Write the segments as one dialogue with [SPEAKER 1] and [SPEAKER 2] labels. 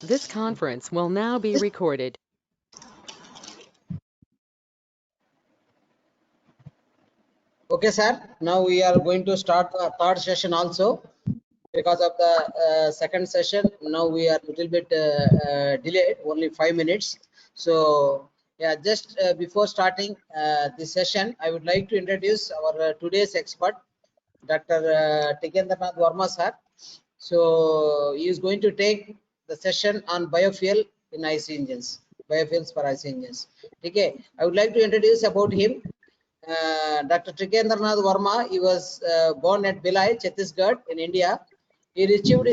[SPEAKER 1] This conference will now be recorded.
[SPEAKER 2] Okay, sir. Now we are going to start the third session also because of the second session. Now we are a little bit delayed, only 5 minutes. So, yeah, just before starting this session, I would like to introduce our today's expert, Dr. Tikendranath Verma, sir. So, he is going to take the session on biofuel in IC engines, biofuels for IC engines. Okay, I would like to introduce about him. Dr. Tikendranath Verma, he was born at Bhilai, Chhattisgarh in India. He received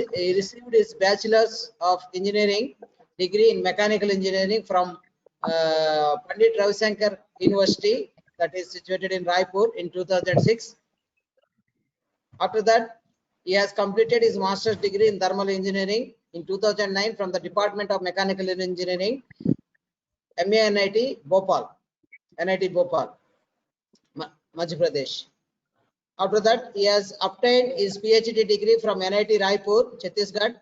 [SPEAKER 2] his Bachelor's of Engineering degree in Mechanical Engineering from Pandit Ravisankar University, that is situated in Raipur, in 2006. After that, he has completed his master's degree in Thermal Engineering in 2009 from the Department of Mechanical Engineering, MANIT Bhopal, NIT Bhopal, Madhya Pradesh. After that, he has obtained his PhD degree from NIT Raipur, Chhattisgarh,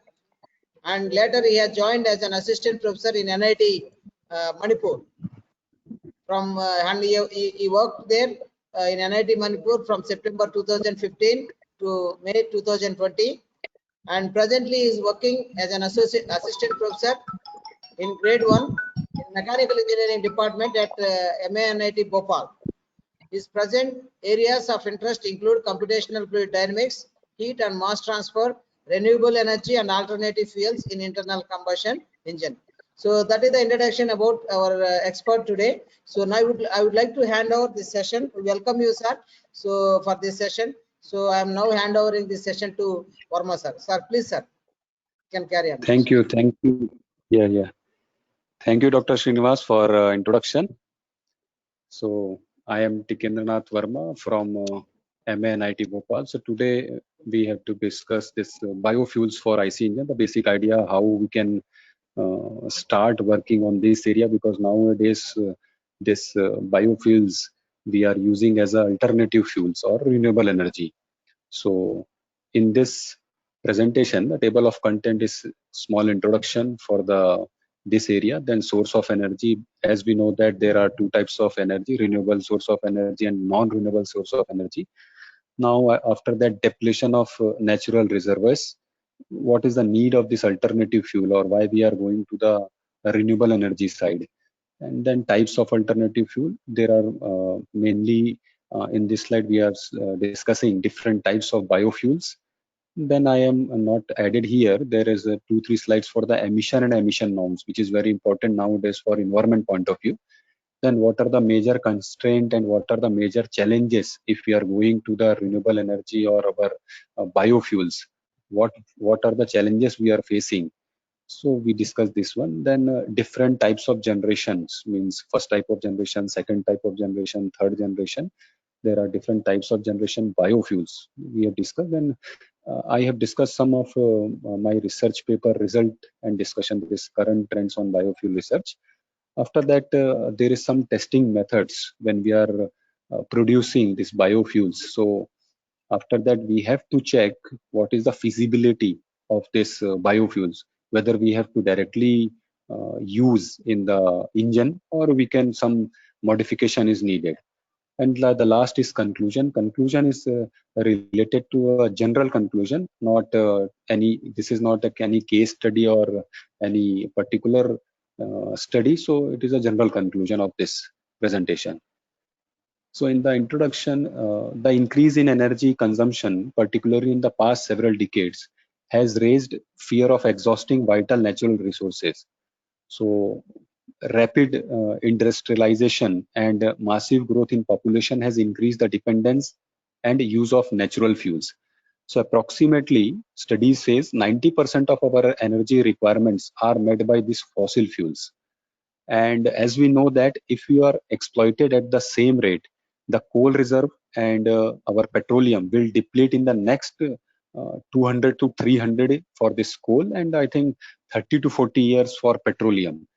[SPEAKER 2] and later he has joined as an assistant professor in NIT Manipur. And he worked there in NIT Manipur from September 2015 to May 2020, and presently he is working as an assistant professor in grade 1 in Mechanical Engineering Department at MANIT Bhopal. His present areas of interest include computational fluid dynamics, heat and mass transfer, renewable energy and alternative fuels in internal combustion engine. So that is the introduction about our expert today. So now I would like to hand over this session. Welcome you, sir. So for this session, so I am now hand overing this session to Verma, sir. Sir, please, sir, you can carry on.
[SPEAKER 3] Thank you. Yeah. Thank you, Dr. Srinivas, for introduction. So I am Tikendranath Verma from MANIT Bhopal. So today we have to discuss this biofuels for IC engine, the basic idea how we can start working on this area, because nowadays this biofuels we are using as alternative fuels or renewable energy. So in this presentation, the table of content is small introduction for this area, then source of energy. As we know that there are two types of energy, renewable source of energy and non-renewable source of energy. Now after that, depletion of natural reservoirs, what is the need of this alternative fuel, or why we are going to the renewable energy side. And then types of alternative fuel. There are mainly in this slide we are discussing different types of biofuels. Then I am not added here. There is 2-3 slides for the emission and emission norms, which is very important nowadays for environment point of view. Then what are the major constraints and what are the major challenges if we are going to the renewable energy or our biofuels? What are the challenges we are facing? So we discussed this one. Then different types of generations, means first type of generation, second type of generation, third generation. There are different types of generation biofuels we have discussed. Then I have discussed some of my research paper result and discussion with this current trends on biofuel research. After that, there is some testing methods when we are producing these biofuels. So after that, we have to check what is the feasibility of this biofuels, whether we have to directly use in the engine or we can some modification is needed. And the last is conclusion. Conclusion is related to a general conclusion, not this is not any case study or any particular study. So it is a general conclusion of this presentation. So in the introduction, the increase in energy consumption, particularly in the past several decades, has raised fear of exhausting vital natural resources. So rapid industrialization and massive growth in population has increased the dependence and use of natural fuels. So approximately, studies says 90% of our energy requirements are met by these fossil fuels. And as we know that if you are exploited at the same rate, the coal reserve and our petroleum will deplete in the next 200 to 300 for this coal, and I think 30 to 40 years for petroleum,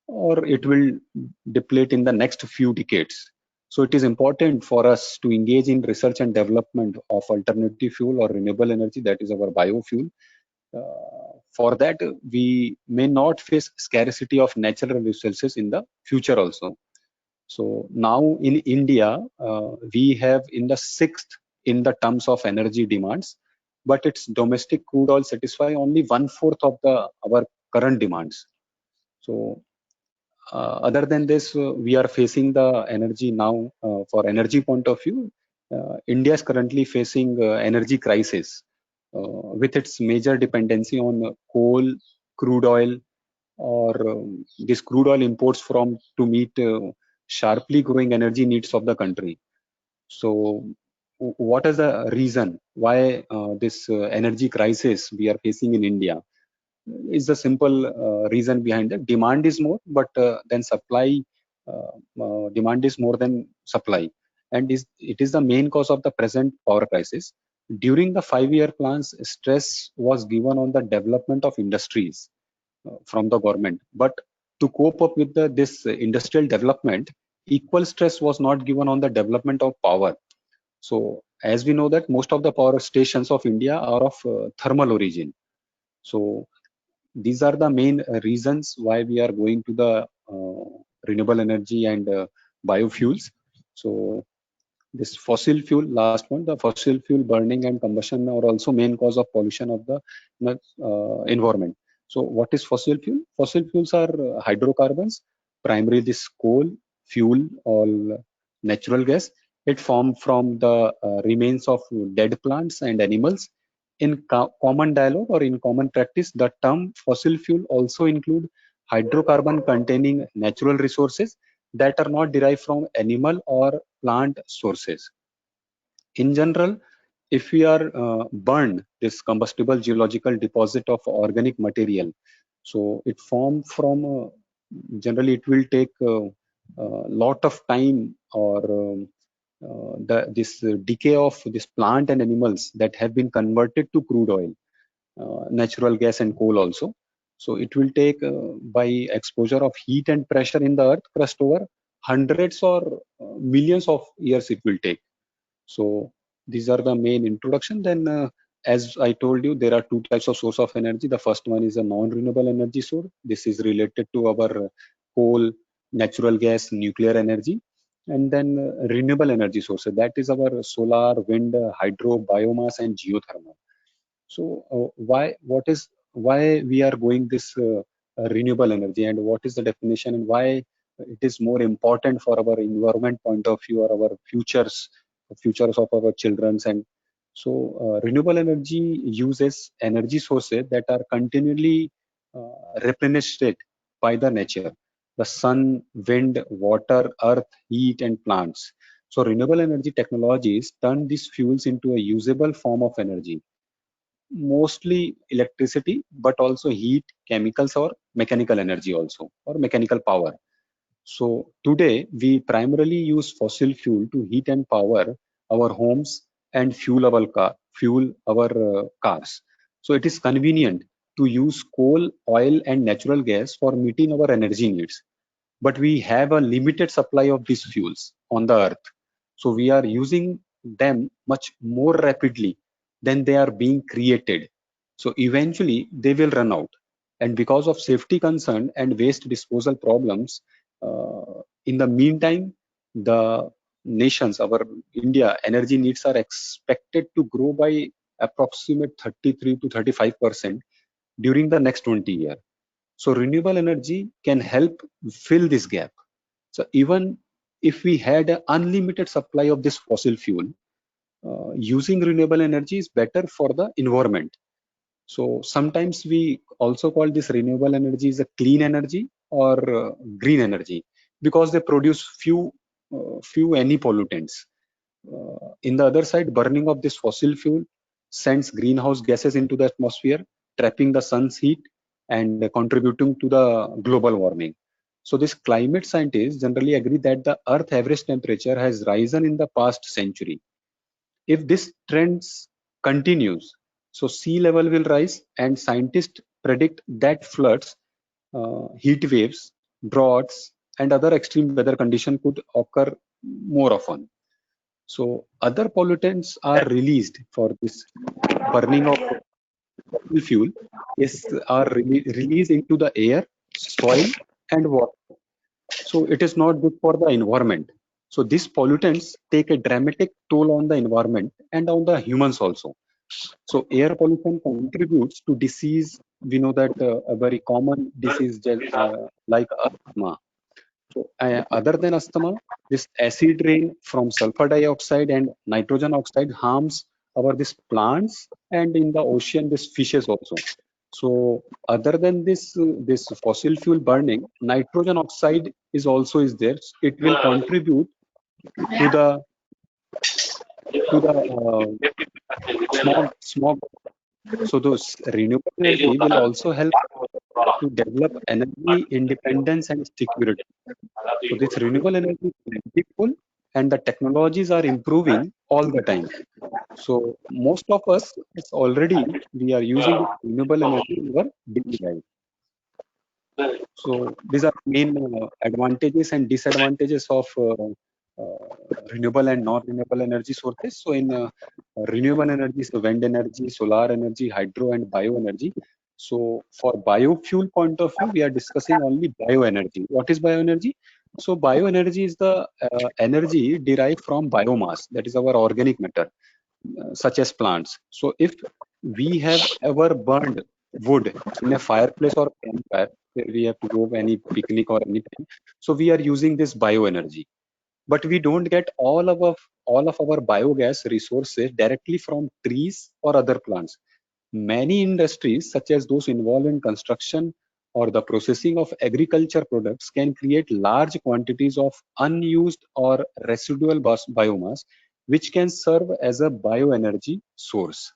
[SPEAKER 3] or it will deplete in the next few decades. So it is important for us to engage in research and development of alternative fuel or renewable energy, that is our biofuel. For that, we may not face scarcity of natural resources in the future also. So now in India, we have in the sixth in the terms of energy demands, but its domestic crude oil satisfy only 1/4 of our current demands. So other than this, we are facing the energy now. For energy point of view, India is currently facing energy crisis with its major dependency on coal, crude oil, or this crude oil imports from to meet sharply growing energy needs of the country. So, what is the reason why this energy crisis we are facing in India? Is the simple reason behind it. Demand is more, but then supply, demand is more than supply, and it is the main cause of the present power crisis. During the 5-year plans, stress was given on the development of industries from the government, but to cope up with this industrial development, equal stress was not given on the development of power. So as we know that most of the power stations of India are of thermal origin. So these are the main reasons why we are going to the renewable energy and biofuels. So this fossil fuel, last one, the fossil fuel burning and combustion are also main cause of pollution of the environment. So what is fossil fuel? Fossil fuels are hydrocarbons, primarily this coal, fuel, or natural gas. It formed from the remains of dead plants and animals. In common dialogue or in common practice, the term fossil fuel also include hydrocarbon containing natural resources that are not derived from animal or plant sources. In general, if we are burn this combustible geological deposit of organic material, so it formed from generally it will take a lot of time, or this decay of this plant and animals that have been converted to crude oil, natural gas and coal also. So it will take by exposure of heat and pressure in the earth crust over hundreds or millions of years it will take. So these are the main introduction. Then as I told you, there are two types of source of energy. The first one is a non-renewable energy source. This is related to our coal, natural gas, nuclear energy. And then renewable energy sources. That is our solar, wind, hydro, biomass, and geothermal. So why we are going this renewable energy, and what is the definition, and why it is more important for our environment point of view, or our futures of our children's. And so renewable energy uses energy sources that are continually replenished by the nature, the sun, wind, water, earth, heat, and plants. So renewable energy technologies turn these fuels into a usable form of energy, mostly electricity, but also heat, chemicals, or mechanical energy also, or mechanical power. So today we primarily use fossil fuel to heat and power our homes and fuel our cars. So it is convenient to use coal, oil, and natural gas for meeting our energy needs. But we have a limited supply of these fuels on the earth. So we are using them much more rapidly than they are being created. So eventually they will run out. And because of safety concern and waste disposal problems, in the meantime, the nations, our India, energy needs are expected to grow by approximate 33 to 35% during the next 20 years. So renewable energy can help fill this gap. So even if we had an unlimited supply of this fossil fuel, using renewable energy is better for the environment. So sometimes we also call this renewable energy as a clean energy or green energy, because they produce few any pollutants. In the other side, burning of this fossil fuel sends greenhouse gases into the atmosphere, trapping the sun's heat and contributing to the global warming. So this climate scientists generally agree that the Earth average temperature has risen in the past century. If this trend continues, so sea level will rise, and scientists predict that floods, heat waves, droughts, and other extreme weather conditions could occur more often. So other pollutants are released for this burning of fossil fuel are released into the air, soil, and water. So it is not good for the environment. So these pollutants take a dramatic toll on the environment and on the humans also. So air pollution contributes to disease. We know that a very common disease like asthma. So other than asthma, this acid rain from sulfur dioxide and nitrogen oxide harms our these plants, and in the ocean this fishes also. So other than this fossil fuel burning, nitrogen oxide is also is there. It will contribute to the smog. So those renewable energy will also help to develop energy independence and security. So this renewable energy is plentiful and the technologies are improving all the time. So most of us, it's already we are using renewable energy in our daily life. So these are main advantages and disadvantages of renewable and non-renewable energy sources. So in renewable energy, so wind energy, solar energy, hydro and bioenergy. So for biofuel point of view, we are discussing only bioenergy. What is bioenergy? So bioenergy is the energy derived from biomass, that is our organic matter, such as plants. So if we have ever burned wood in a fireplace or campfire, where we have to go any picnic or anything, so we are using this bioenergy. But we don't get all of our biogas resources directly from trees or other plants. Many industries, such as those involved in construction or the processing of agriculture products, can create large quantities of unused or residual biomass, which can serve as a bioenergy source.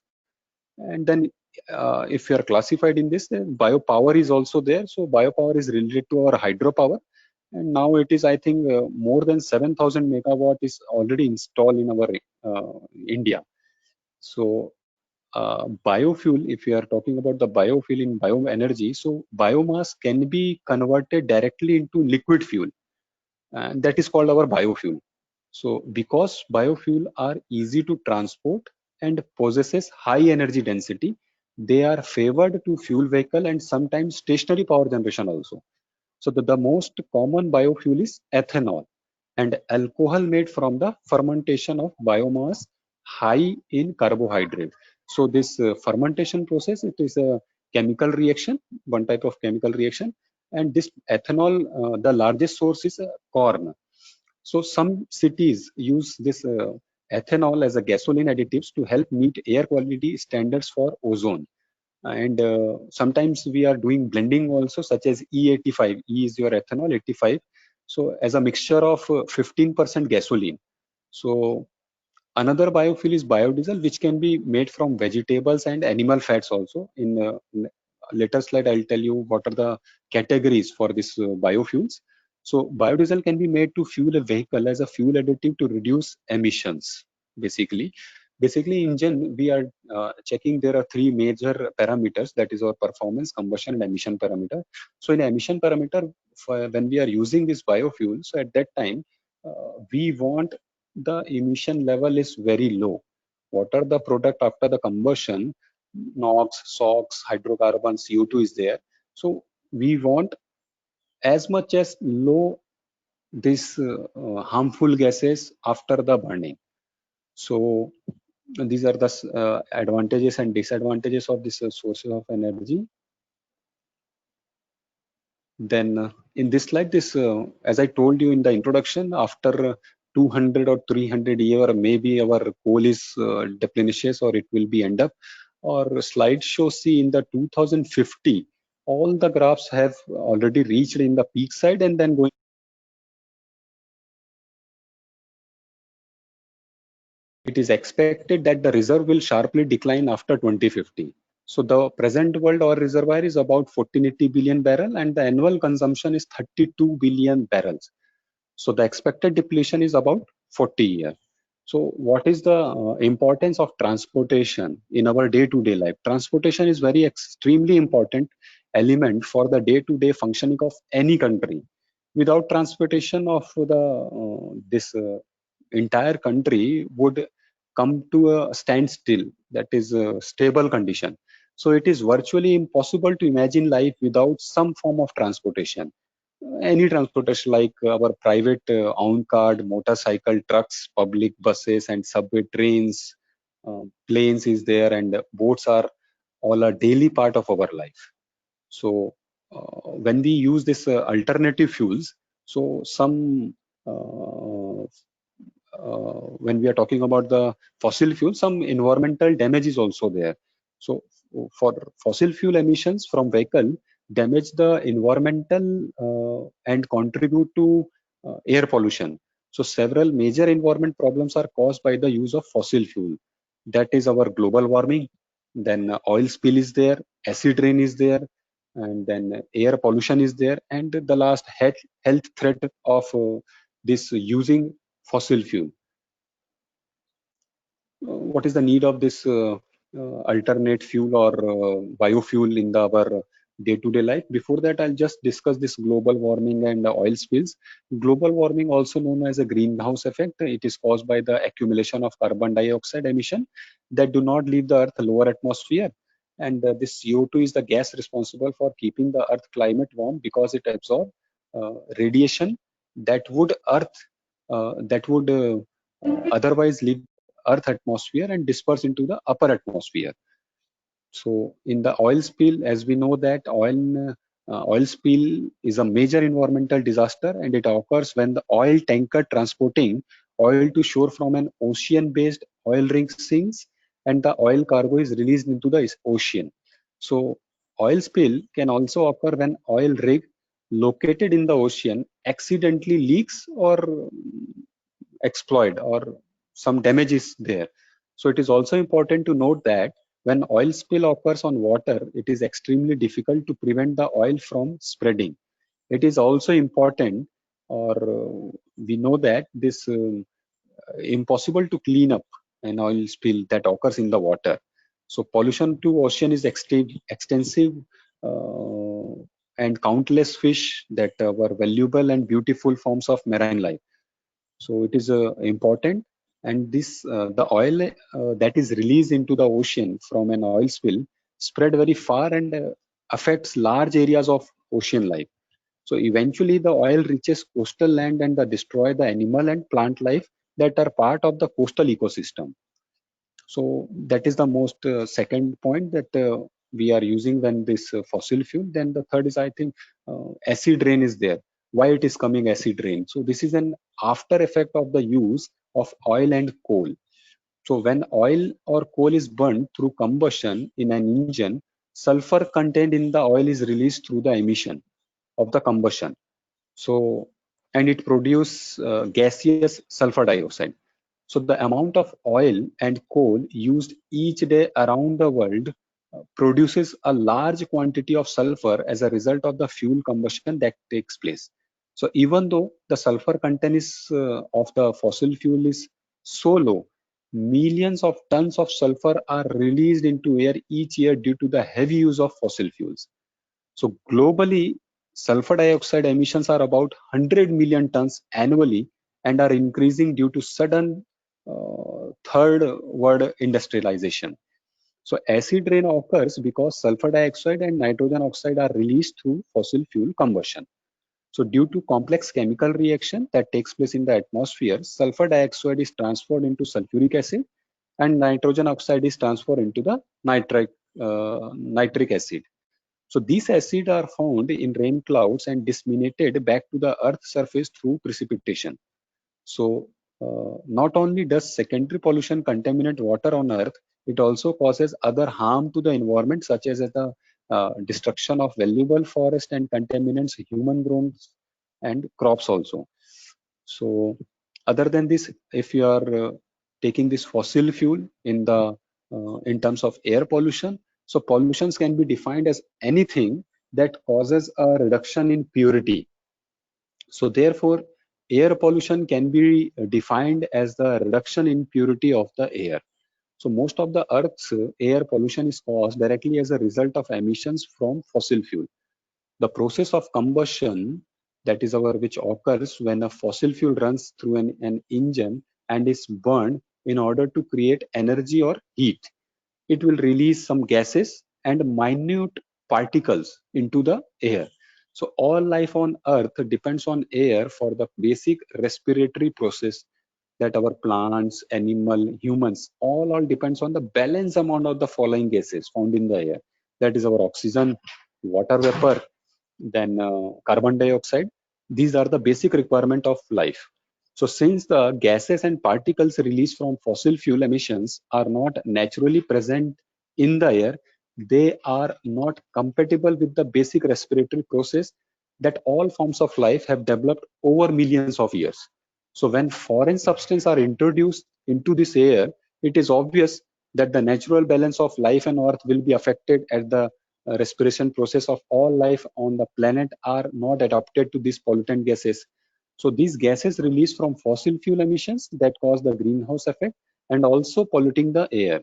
[SPEAKER 3] And then, if you are classified in this, then biopower is also there. So biopower is related to our hydropower, and now it is, I think, more than 7,000 megawatt is already installed in our India. So biofuel, if you are talking about the biofuel in bioenergy, so biomass can be converted directly into liquid fuel, and that is called our biofuel. So because biofuel are easy to transport and possesses high energy density, they are favored to fuel vehicle and sometimes stationary power generation also. So the most common biofuel is ethanol, and alcohol made from the fermentation of biomass high in carbohydrate. So this fermentation process, it is a chemical reaction, one type of chemical reaction, and this ethanol, the largest source is corn. So some cities use this ethanol as a gasoline additives to help meet air quality standards for ozone. And sometimes we are doing blending also, such as E85. E is your ethanol, 85. So as a mixture of 15% gasoline. So another biofuel is biodiesel, which can be made from vegetables and animal fats also. In later slide, I'll tell you what are the categories for this biofuels. So biodiesel can be made to fuel a vehicle as a fuel additive to reduce emissions, basically. Basically, engine, we are checking there are three major parameters, that is our performance, combustion, and emission parameter. So in emission parameter, when we are using this biofuel, so at that time, we want the emission level is very low. What are the product after the combustion? NOx, SOx, hydrocarbon, CO2 is there. So we want as much as low this harmful gases after the burning. So these are the advantages and disadvantages of this sources of energy. Then in this slide, this as I told you in the introduction, after 200 or 300 year, maybe our coal is deplenishes or it will be end up. Or slide show, see in the 2050, all the graphs have already reached in the peak side and then going. It is expected that the reserve will sharply decline after 2050. So the present world oil reservoir is about 1480 billion barrel and the annual consumption is 32 billion barrels. So the expected depletion is about 40 years. So what is the importance of transportation in our day-to-day life? Transportation is very extremely important element for the day-to-day functioning of any country. Without transportation of the this entire country would come to a standstill, that is a stable condition. So it is virtually impossible to imagine life without some form of transportation. Any transportation like our private own car, motorcycle, trucks, public buses and subway trains, planes is there, and boats are all a daily part of our life. So when we use this alternative fuels, so some when we are talking about the fossil fuel, some environmental damage is also there. So for fossil fuel emissions from vehicle damage the environmental and contribute to air pollution. So several major environment problems are caused by the use of fossil fuel. That is our global warming, then oil spill is there, acid rain is there, and then air pollution is there, and the last health threat of this using fossil fuel. What is the need of this alternate fuel or biofuel in our day-to-day life? Before that, I'll just discuss this global warming and oil spills. Global warming, also known as a greenhouse effect, it is caused by the accumulation of carbon dioxide emission that do not leave the Earth lower atmosphere. And this CO2 is the gas responsible for keeping the Earth climate warm because it absorbs radiation that would otherwise leave Earth atmosphere and disperse into the upper atmosphere. So in the oil spill, as we know that oil spill is a major environmental disaster, and it occurs when the oil tanker transporting oil to shore from an ocean-based oil rig sinks and the oil cargo is released into the ocean. So oil spill can also occur when oil rig located in the ocean accidentally leaks or exploit or some damage is there. So it is also important to note that when oil spill occurs on water, it is extremely difficult to prevent the oil from spreading. It is also important, or we know that this impossible to clean up an oil spill that occurs in the water. So pollution to ocean is extensive, and countless fish that were valuable and beautiful forms of marine life. So it is important, and this the oil that is released into the ocean from an oil spill spread very far and affects large areas of ocean life. So eventually the oil reaches coastal land and destroy the animal and plant life that are part of the coastal ecosystem. So that is the most second point that we are using when this fossil fuel. Then the third is, I think, acid rain is there. Why it is coming acid rain? So this is an after effect of the use of oil and coal. So when oil or coal is burned through combustion in an engine, sulfur contained in the oil is released through the emission of the combustion. So, and it produces gaseous sulfur dioxide. So the amount of oil and coal used each day around the world produces a large quantity of sulfur as a result of the fuel combustion that takes place. So even though the sulfur content of the fossil fuel is so low, millions of tons of sulfur are released into air each year due to the heavy use of fossil fuels. So globally, sulfur dioxide emissions are about 100 million tons annually and are increasing due to sudden third world industrialization. So acid rain occurs because sulfur dioxide and nitrogen oxide are released through fossil fuel combustion. So due to complex chemical reaction that takes place in the atmosphere, sulfur dioxide is transferred into sulfuric acid and nitrogen oxide is transferred into the nitric acid. So these acids are found in rain clouds and disseminated back to the earth surface through precipitation. So not only does secondary pollution contaminate water on earth, it also causes other harm to the environment, such as the destruction of valuable forest and contaminants human grown and crops also. So other than this, if you are taking this fossil fuel in terms of air pollution, so pollutions can be defined as anything that causes a reduction in purity. So therefore, air pollution can be defined as the reduction in purity of the air. So most of the Earth's air pollution is caused directly as a result of emissions from fossil fuel. The process of combustion, that is which occurs when a fossil fuel runs through an engine and is burned in order to create energy or heat. It will release some gases and minute particles into the air. So all life on Earth depends on air for the basic respiratory process, that our plants, animal, humans, all depends on the balance amount of the following gases found in the air. That is our oxygen, water vapor, then carbon dioxide. These are the basic requirement of life. So since the gases and particles released from fossil fuel emissions are not naturally present in the air, they are not compatible with the basic respiratory process that all forms of life have developed over millions of years. So when foreign substances are introduced into this air, it is obvious that the natural balance of life on Earth will be affected, as the respiration process of all life on the planet are not adapted to these pollutant gases. So these gases released from fossil fuel emissions that cause the greenhouse effect and also polluting the air.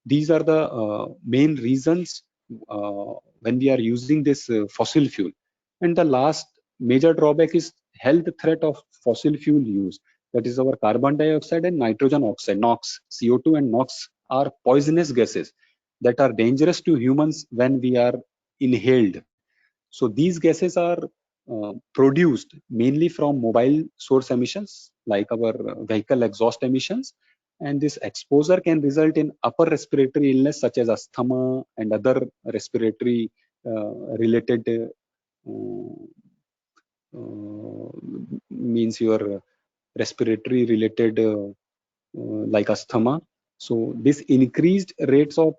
[SPEAKER 3] These are the main reasons when we are using this fossil fuel. And the last major drawback is health threat of fossil fuel use. That is our carbon dioxide and nitrogen oxide, NOx. CO2 and NOx are poisonous gases that are dangerous to humans when we are inhaled. So these gases are produced mainly from mobile source emissions, like our vehicle exhaust emissions. And this exposure can result in upper respiratory illness such as asthma and other respiratory related means your respiratory related like asthma. So this increased rates of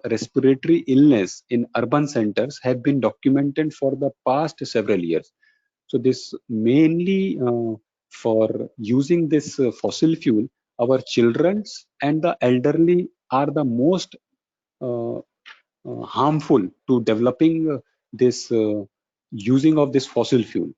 [SPEAKER 3] respiratory illness in urban centers have been documented for the past several years. So this mainly for using this fossil fuel, our children's and the elderly are the most harmful to developing this using of this fossil fuel.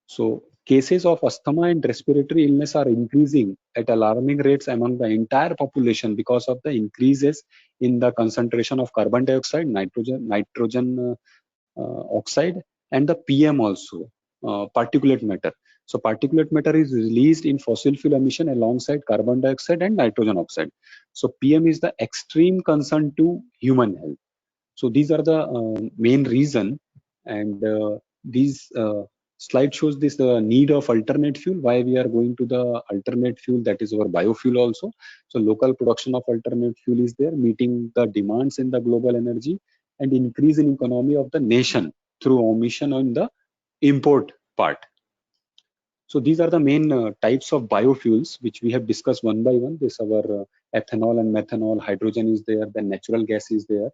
[SPEAKER 3] So cases of asthma and respiratory illness are increasing at alarming rates among the entire population because of the increases in the concentration of carbon dioxide, nitrogen oxide, and the PM also, particulate matter. So particulate matter is released in fossil fuel emission alongside carbon dioxide and nitrogen oxide. So PM is the extreme concern to human health. So these are the main reason, and these slide shows this need of alternate fuel, why we are going to the alternate fuel, that is our biofuel also. So local production of alternate fuel is there, meeting the demands in the global energy and increase in economy of the nation through omission on the import part. So these are the main types of biofuels which we have discussed one by one. This our ethanol and methanol, hydrogen is there, then natural gas is there,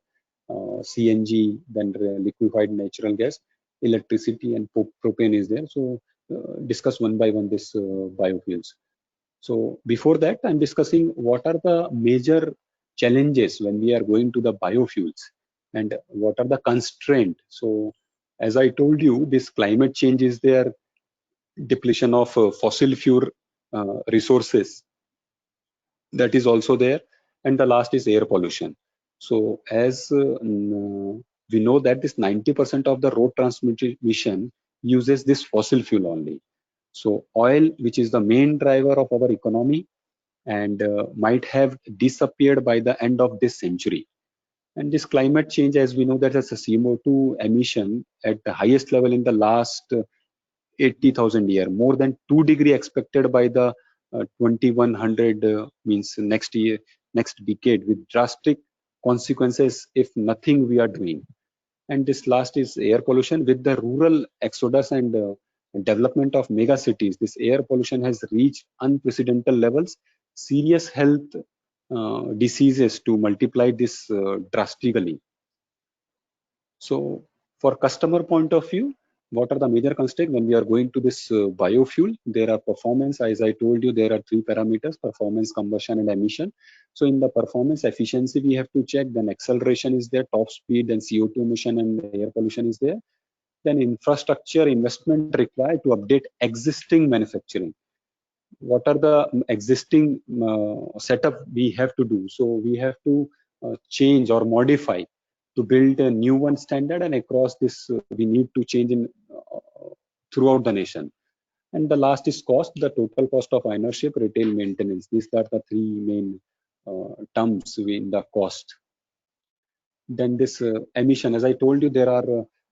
[SPEAKER 3] CNG, then liquefied natural gas, electricity, and propane is there. So discuss one by one this biofuels. So before that, I'm discussing what are the major challenges when we are going to the biofuels and what are the constraints. So as I told you, this climate change is there, depletion of fossil fuel resources, that is also there, and the last is air pollution. So as we know that this 90% of the road transmission uses this fossil fuel only. So oil, which is the main driver of our economy, and might have disappeared by the end of this century. And this climate change, as we know, that is a CO2 emission at the highest level in the last 80,000 years, more than 2 degree expected by the 2100 means next year, next decade, with drastic consequences if nothing we are doing. And this last is air pollution. With the rural exodus and development of mega cities, this air pollution has reached unprecedented levels. Serious health diseases to multiply this drastically. So for customer point of view, what are the major constraints when we are going to this biofuel? There are performance, as I told you, there are 3 parameters: performance, combustion, and emission. So in the performance efficiency, we have to check, then acceleration is there, top speed, then CO2 emission and air pollution is there. Then infrastructure investment required to update existing manufacturing. What are the existing setup we have to do? So we have to change or modify to build a new one standard, and across this we need to change in throughout the nation. And the last is cost, the total cost of ownership, retail maintenance. These are the 3 main terms in the cost. Then this emission, as I told you, there are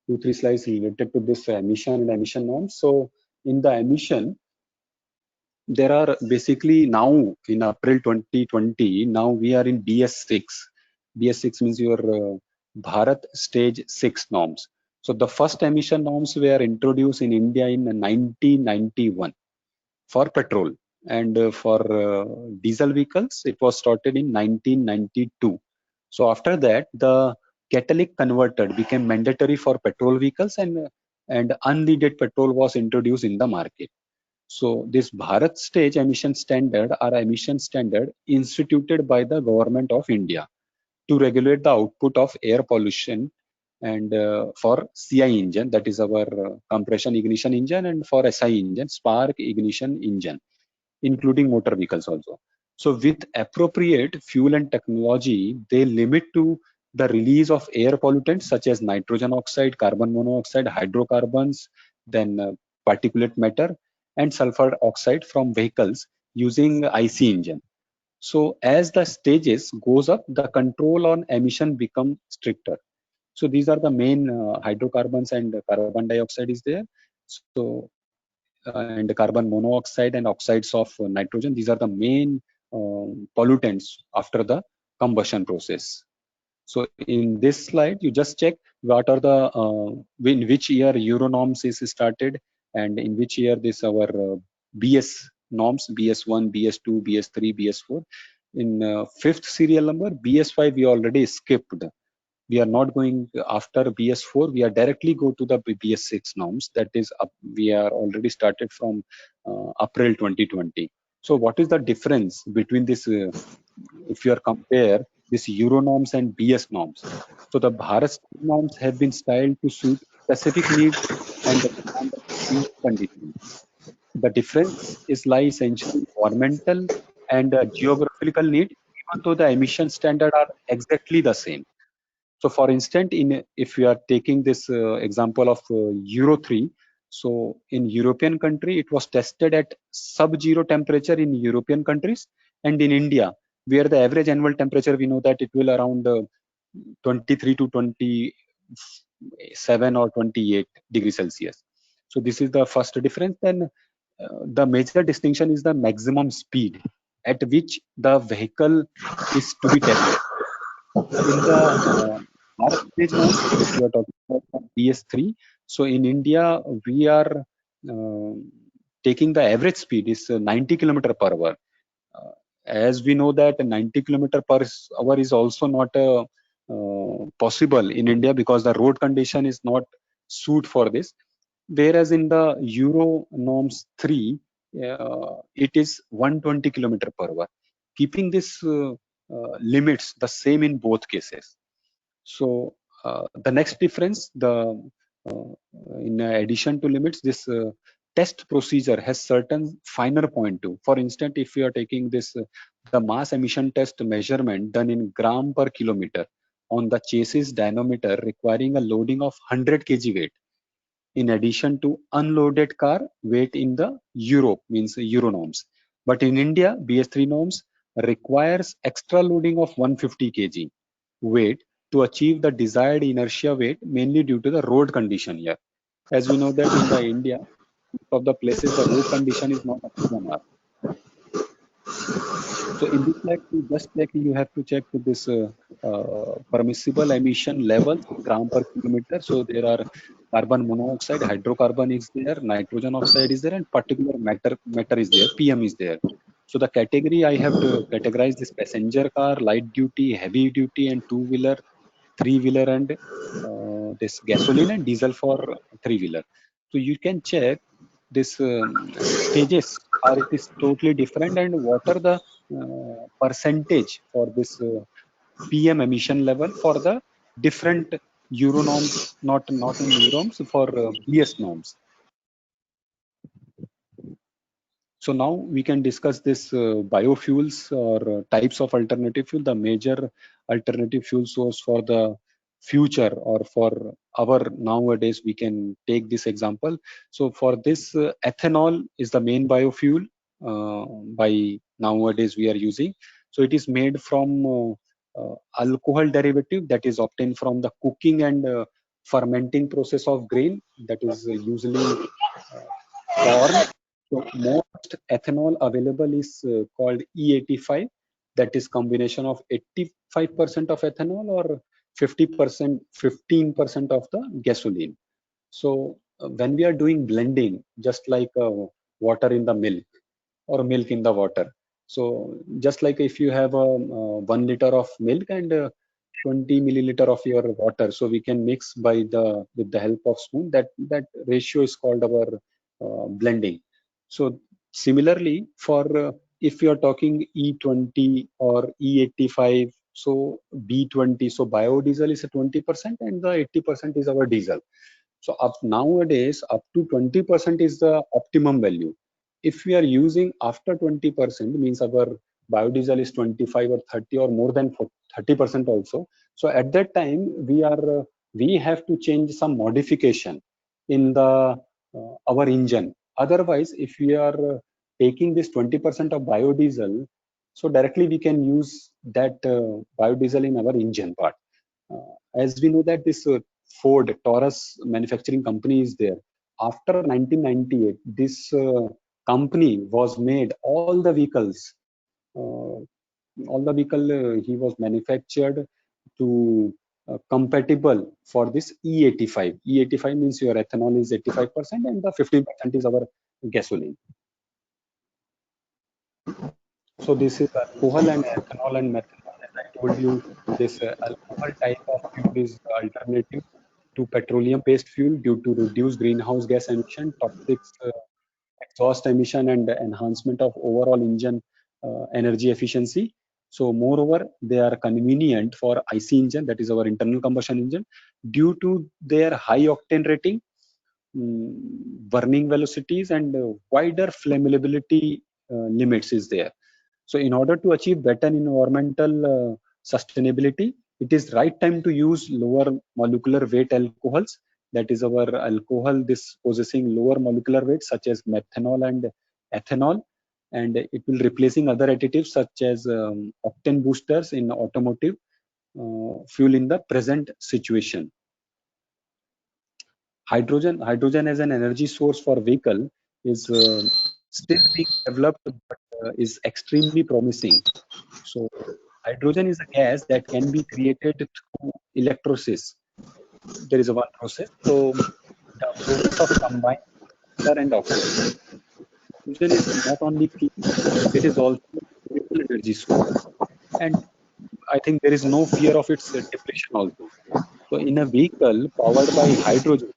[SPEAKER 3] 2-3 slides related to this emission and emission norms. So in the emission, there are basically now in April 2020, now we are in BS6. BS6 means your Bharat Stage 6 norms. So the first emission norms were introduced in India in 1991 for petrol, and for diesel vehicles, it was started in 1992. So after that, the catalytic converter became mandatory for petrol vehicles, and unleaded petrol was introduced in the market. So this Bharat Stage emission standard are emission standard instituted by the government of India to regulate the output of air pollution, and for CI engine, that is our compression ignition engine, and for SI engine, spark ignition engine, including motor vehicles also. So with appropriate fuel and technology, they limit to the release of air pollutants such as nitrogen oxide, carbon monoxide, hydrocarbons, then particulate matter, and sulfur oxide from vehicles using IC engine. So as the stages goes up, the control on emission become stricter. So these are the main hydrocarbons and carbon dioxide is there. So and carbon monoxide and oxides of nitrogen. These are the main pollutants after the combustion process. So in this slide, you just check what are the in which year Euro norms is started, and in which year this our BS norms, BS1, BS2, BS3, BS4. In fifth serial number, BS5 we already skipped. We are not going after BS4, we are directly go to the BS6 norms. That is, we are already started from April 2020. So what is the difference between this, if you are compare this Euro norms and BS norms? So the Bharat norms have been styled to suit specific needs and the demand of each condition. The difference is lies essentially environmental and geographical need, even though the emission standard are exactly the same. So for instance, if we are taking this example of Euro 3, so in European country, it was tested at sub-zero temperature in European countries, and in India, where the average annual temperature, we know that it will around 23 to 27 or 28 degrees Celsius. So this is the first difference. Then the major distinction is the maximum speed at which the vehicle is to be tested. In the Bharat stage norms, if you are talking about BS3, so in India, we are taking the average speed is 90 kilometer per hour. As we know that 90 kilometer per hour is also not possible in India because the road condition is not suit for this. Whereas in the Euro norms 3, it is 120 kilometer per hour, keeping this limits the same in both cases. So the next difference, in addition to limits, this test procedure has certain finer point too. For instance, if you are taking this, the mass emission test measurement done in gram per kilometer on the chassis dynamometer requiring a loading of 100 kg weight, in addition to unloaded car weight in the Europe, means Euro norms. But in India, BS3 norms requires extra loading of 150 kg weight to achieve the desired inertia weight, mainly due to the road condition here. As we know that in the India, of the places, the road condition is not up to the mark. So in this slide, you have to check with this permissible emission levels, gram per kilometer. So there are carbon monoxide, hydrocarbon is there, nitrogen oxide is there, and particular matter is there, PM is there. So the category I have to categorize this passenger car, light duty, heavy duty, and two-wheeler, three-wheeler, and this gasoline and diesel for three-wheeler. So you can check this stages, or it is totally different, and what are the percentage for this PM emission level for the different Euro norms, not in Euro norms, for BS norms. So now we can discuss this biofuels or types of alternative fuel, the major alternative fuel source for the future, or for our nowadays, we can take this example. So for this, ethanol is the main biofuel by nowadays we are using. So it is made from alcohol derivative that is obtained from the cooking and fermenting process of grain, that is usually corn. So most ethanol available is called E85, that is combination of 85% of ethanol or 50%, 15% of the gasoline. So when we are doing blending, just like water in the milk or milk in the water. So just like if you have a 1 liter of milk and 20 milliliter of your water, so we can mix by the with the help of spoon. That ratio is called our blending. So similarly, for if you are talking E20 or E85, so B20, so biodiesel is a 20% and the 80% is our diesel. So up nowadays, up to 20% is the optimum value. If we are using after 20%, means our biodiesel is 25 or 30 or more than 30% also. So at that time, we have to change some modification in the our engine. Otherwise, if we are taking this 20% of biodiesel, so directly we can use that biodiesel in our engine part. As we know that this Ford Taurus manufacturing company is there. After 1998, this company was made all the vehicle he was manufactured to compatible for this E85. E85 means your ethanol is 85% and the 15% is our gasoline. So this is alcohol and ethanol and methanol. As I told you, this alcohol type of fuel is alternative to petroleum-based fuel due to reduced greenhouse gas emission, toxic exhaust emission, and enhancement of overall engine energy efficiency. So moreover, they are convenient for IC engine, that is our internal combustion engine, due to their high octane rating, burning velocities, and wider flammability limits is there. So in order to achieve better environmental sustainability, it is right time to use lower molecular weight alcohols. That is our alcohol, this possessing lower molecular weight such as methanol and ethanol, and it will replacing other additives such as octane boosters in automotive fuel in the present situation. Hydrogen as an energy source for vehicle is still being developed, but is extremely promising. So hydrogen is a gas that can be created through electrolysis. There is a one process. So the process of combining water and oxygen. Hydrogen is not only clean, it is also a renewable energy source. And I think there is no fear of its depletion also. So in a vehicle powered by hydrogen,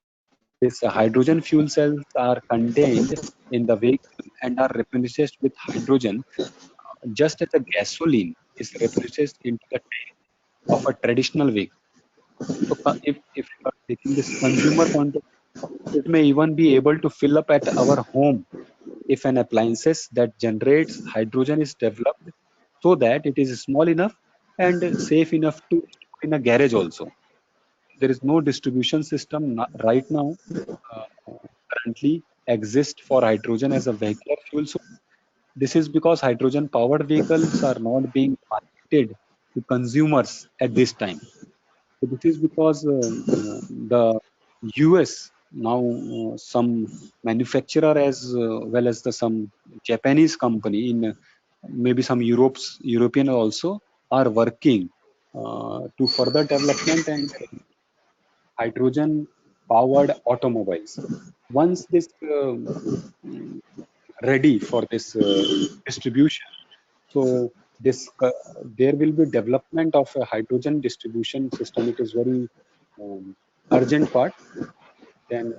[SPEAKER 3] these hydrogen fuel cells are contained in the vehicle and are replenished with hydrogen, just as a gasoline is replenished into the tank of a traditional vehicle. So if you are taking this consumer point of view, it may even be able to fill up at our home if an appliances that generates hydrogen is developed so that it is small enough and safe enough to store in a garage also. There is no distribution system right now currently exist for hydrogen as a vehicular fuel source. This is because hydrogen powered vehicles are not being marketed to consumers at this time. So this is because the US now some manufacturer as well as the some Japanese company in maybe some European also are working to further development and hydrogen powered automobiles. Once this ready for this distribution, so this there will be development of a hydrogen distribution system. It is very urgent part. Then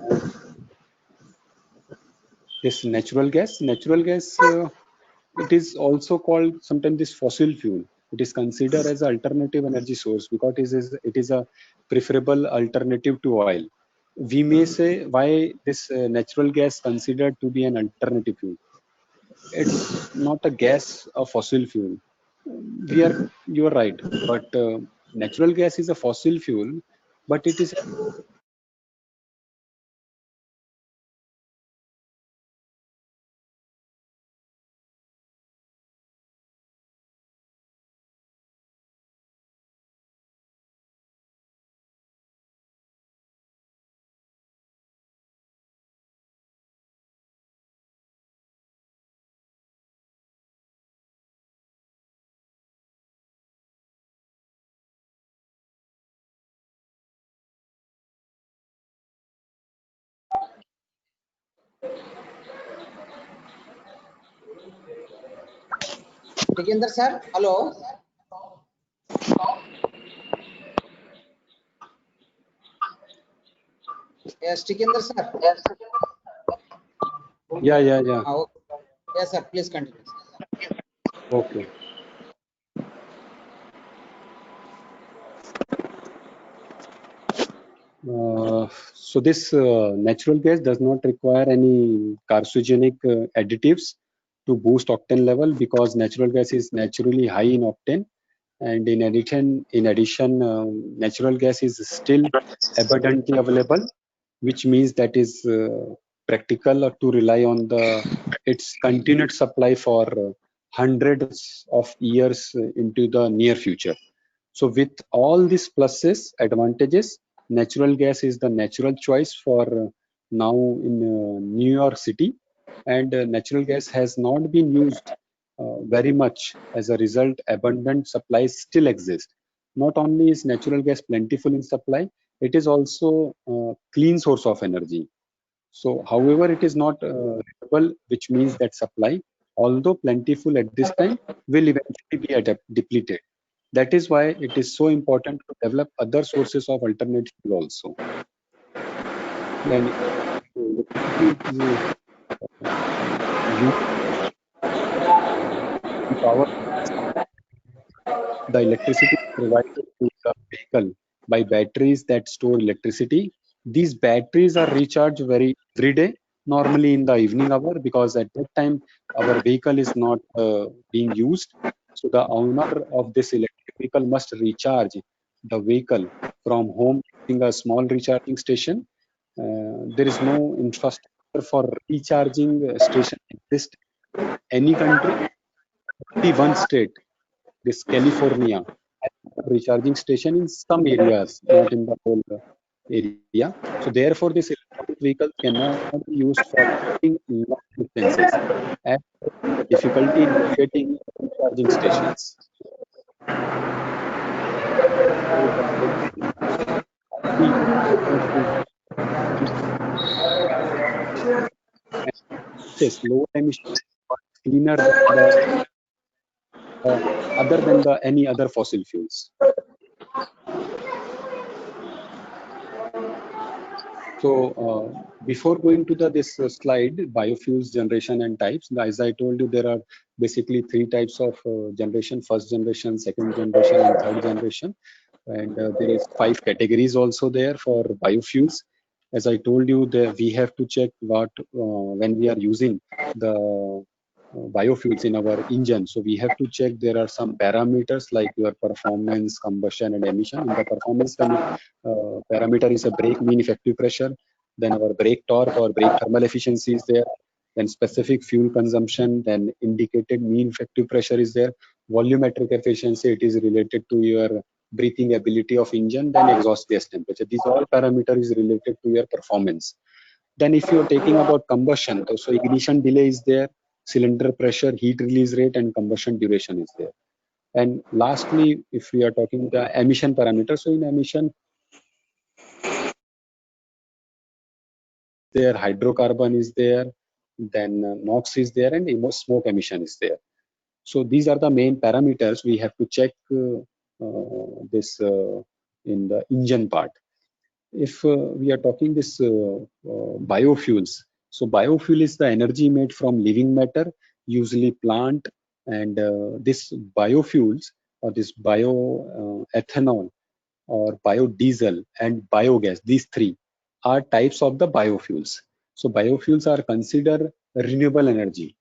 [SPEAKER 3] this natural gas, it is also called sometimes this fossil fuel. It is considered as an alternative energy source because it is a preferable alternative to oil. We may say why this natural gas considered to be an alternative fuel. It's not a gas, a fossil fuel. You are right, but natural gas is a fossil fuel, but it is
[SPEAKER 2] Tikendra sir, hello. Yes, Tikendra sir.
[SPEAKER 3] Yeah.
[SPEAKER 2] Okay. Yes, sir. Please continue.
[SPEAKER 3] Okay. So this natural gas does not require any carcinogenic additives to boost octane level because natural gas is naturally high in octane, and in addition, natural gas is still abundantly available, which means that is practical to rely on its continued supply for hundreds of years into the near future. So with all these pluses, advantages, natural gas is the natural choice for now in New York City, and natural gas has not been used very much. As a result, abundant supplies still exist. Not only is natural gas plentiful in supply, it is also a clean source of energy. So, however, it is not renewable, which means that supply, although plentiful at this time, will eventually be depleted. That is why it is so important to develop other sources of alternate fuel also. Then electricity is used to power the electricity provided to the vehicle by batteries that store electricity. These batteries are recharged every day, normally in the evening hour, because at that time our vehicle is not being used. So the owner of this electric vehicle must recharge the vehicle from home using a small recharging station. There is no infrastructure for recharging station exist any country, only one state, this California, has a recharging station in some areas, not in the whole area. So therefore, this electronic vehicle cannot be used for traveling long distances, and difficulty in locating recharging stations. So the yes, low emission, cleaner than the other than the any other fossil fuels. So before going to this slide, biofuels generation and types, as I told you, there are basically three types of generation: first generation, second generation, and third generation. And there is 5 categories also there for biofuels. As I told you, we have to check what when we are using the biofuels in our engine. So we have to check there are some parameters like your performance, combustion, and emission. In the performance parameter is a brake mean effective pressure, then our brake torque or brake thermal efficiency is there, then specific fuel consumption, then indicated mean effective pressure is there, volumetric efficiency, it is related to your breathing ability of engine, then exhaust gas temperature. These all parameter is related to your performance. Then if you're taking about combustion, so ignition delay is there, cylinder pressure, heat release rate, and combustion duration is there. And lastly, if we are talking the emission parameters, so in emission, there hydrocarbon is there, then NOx is there, and smoke emission is there. So these are the main parameters we have to check this in the engine part. If we are talking this biofuels, so biofuel is the energy made from living matter, usually plant, and this biofuels or this bioethanol or biodiesel and biogas, these three are types of the biofuels. So biofuels are considered renewable energy,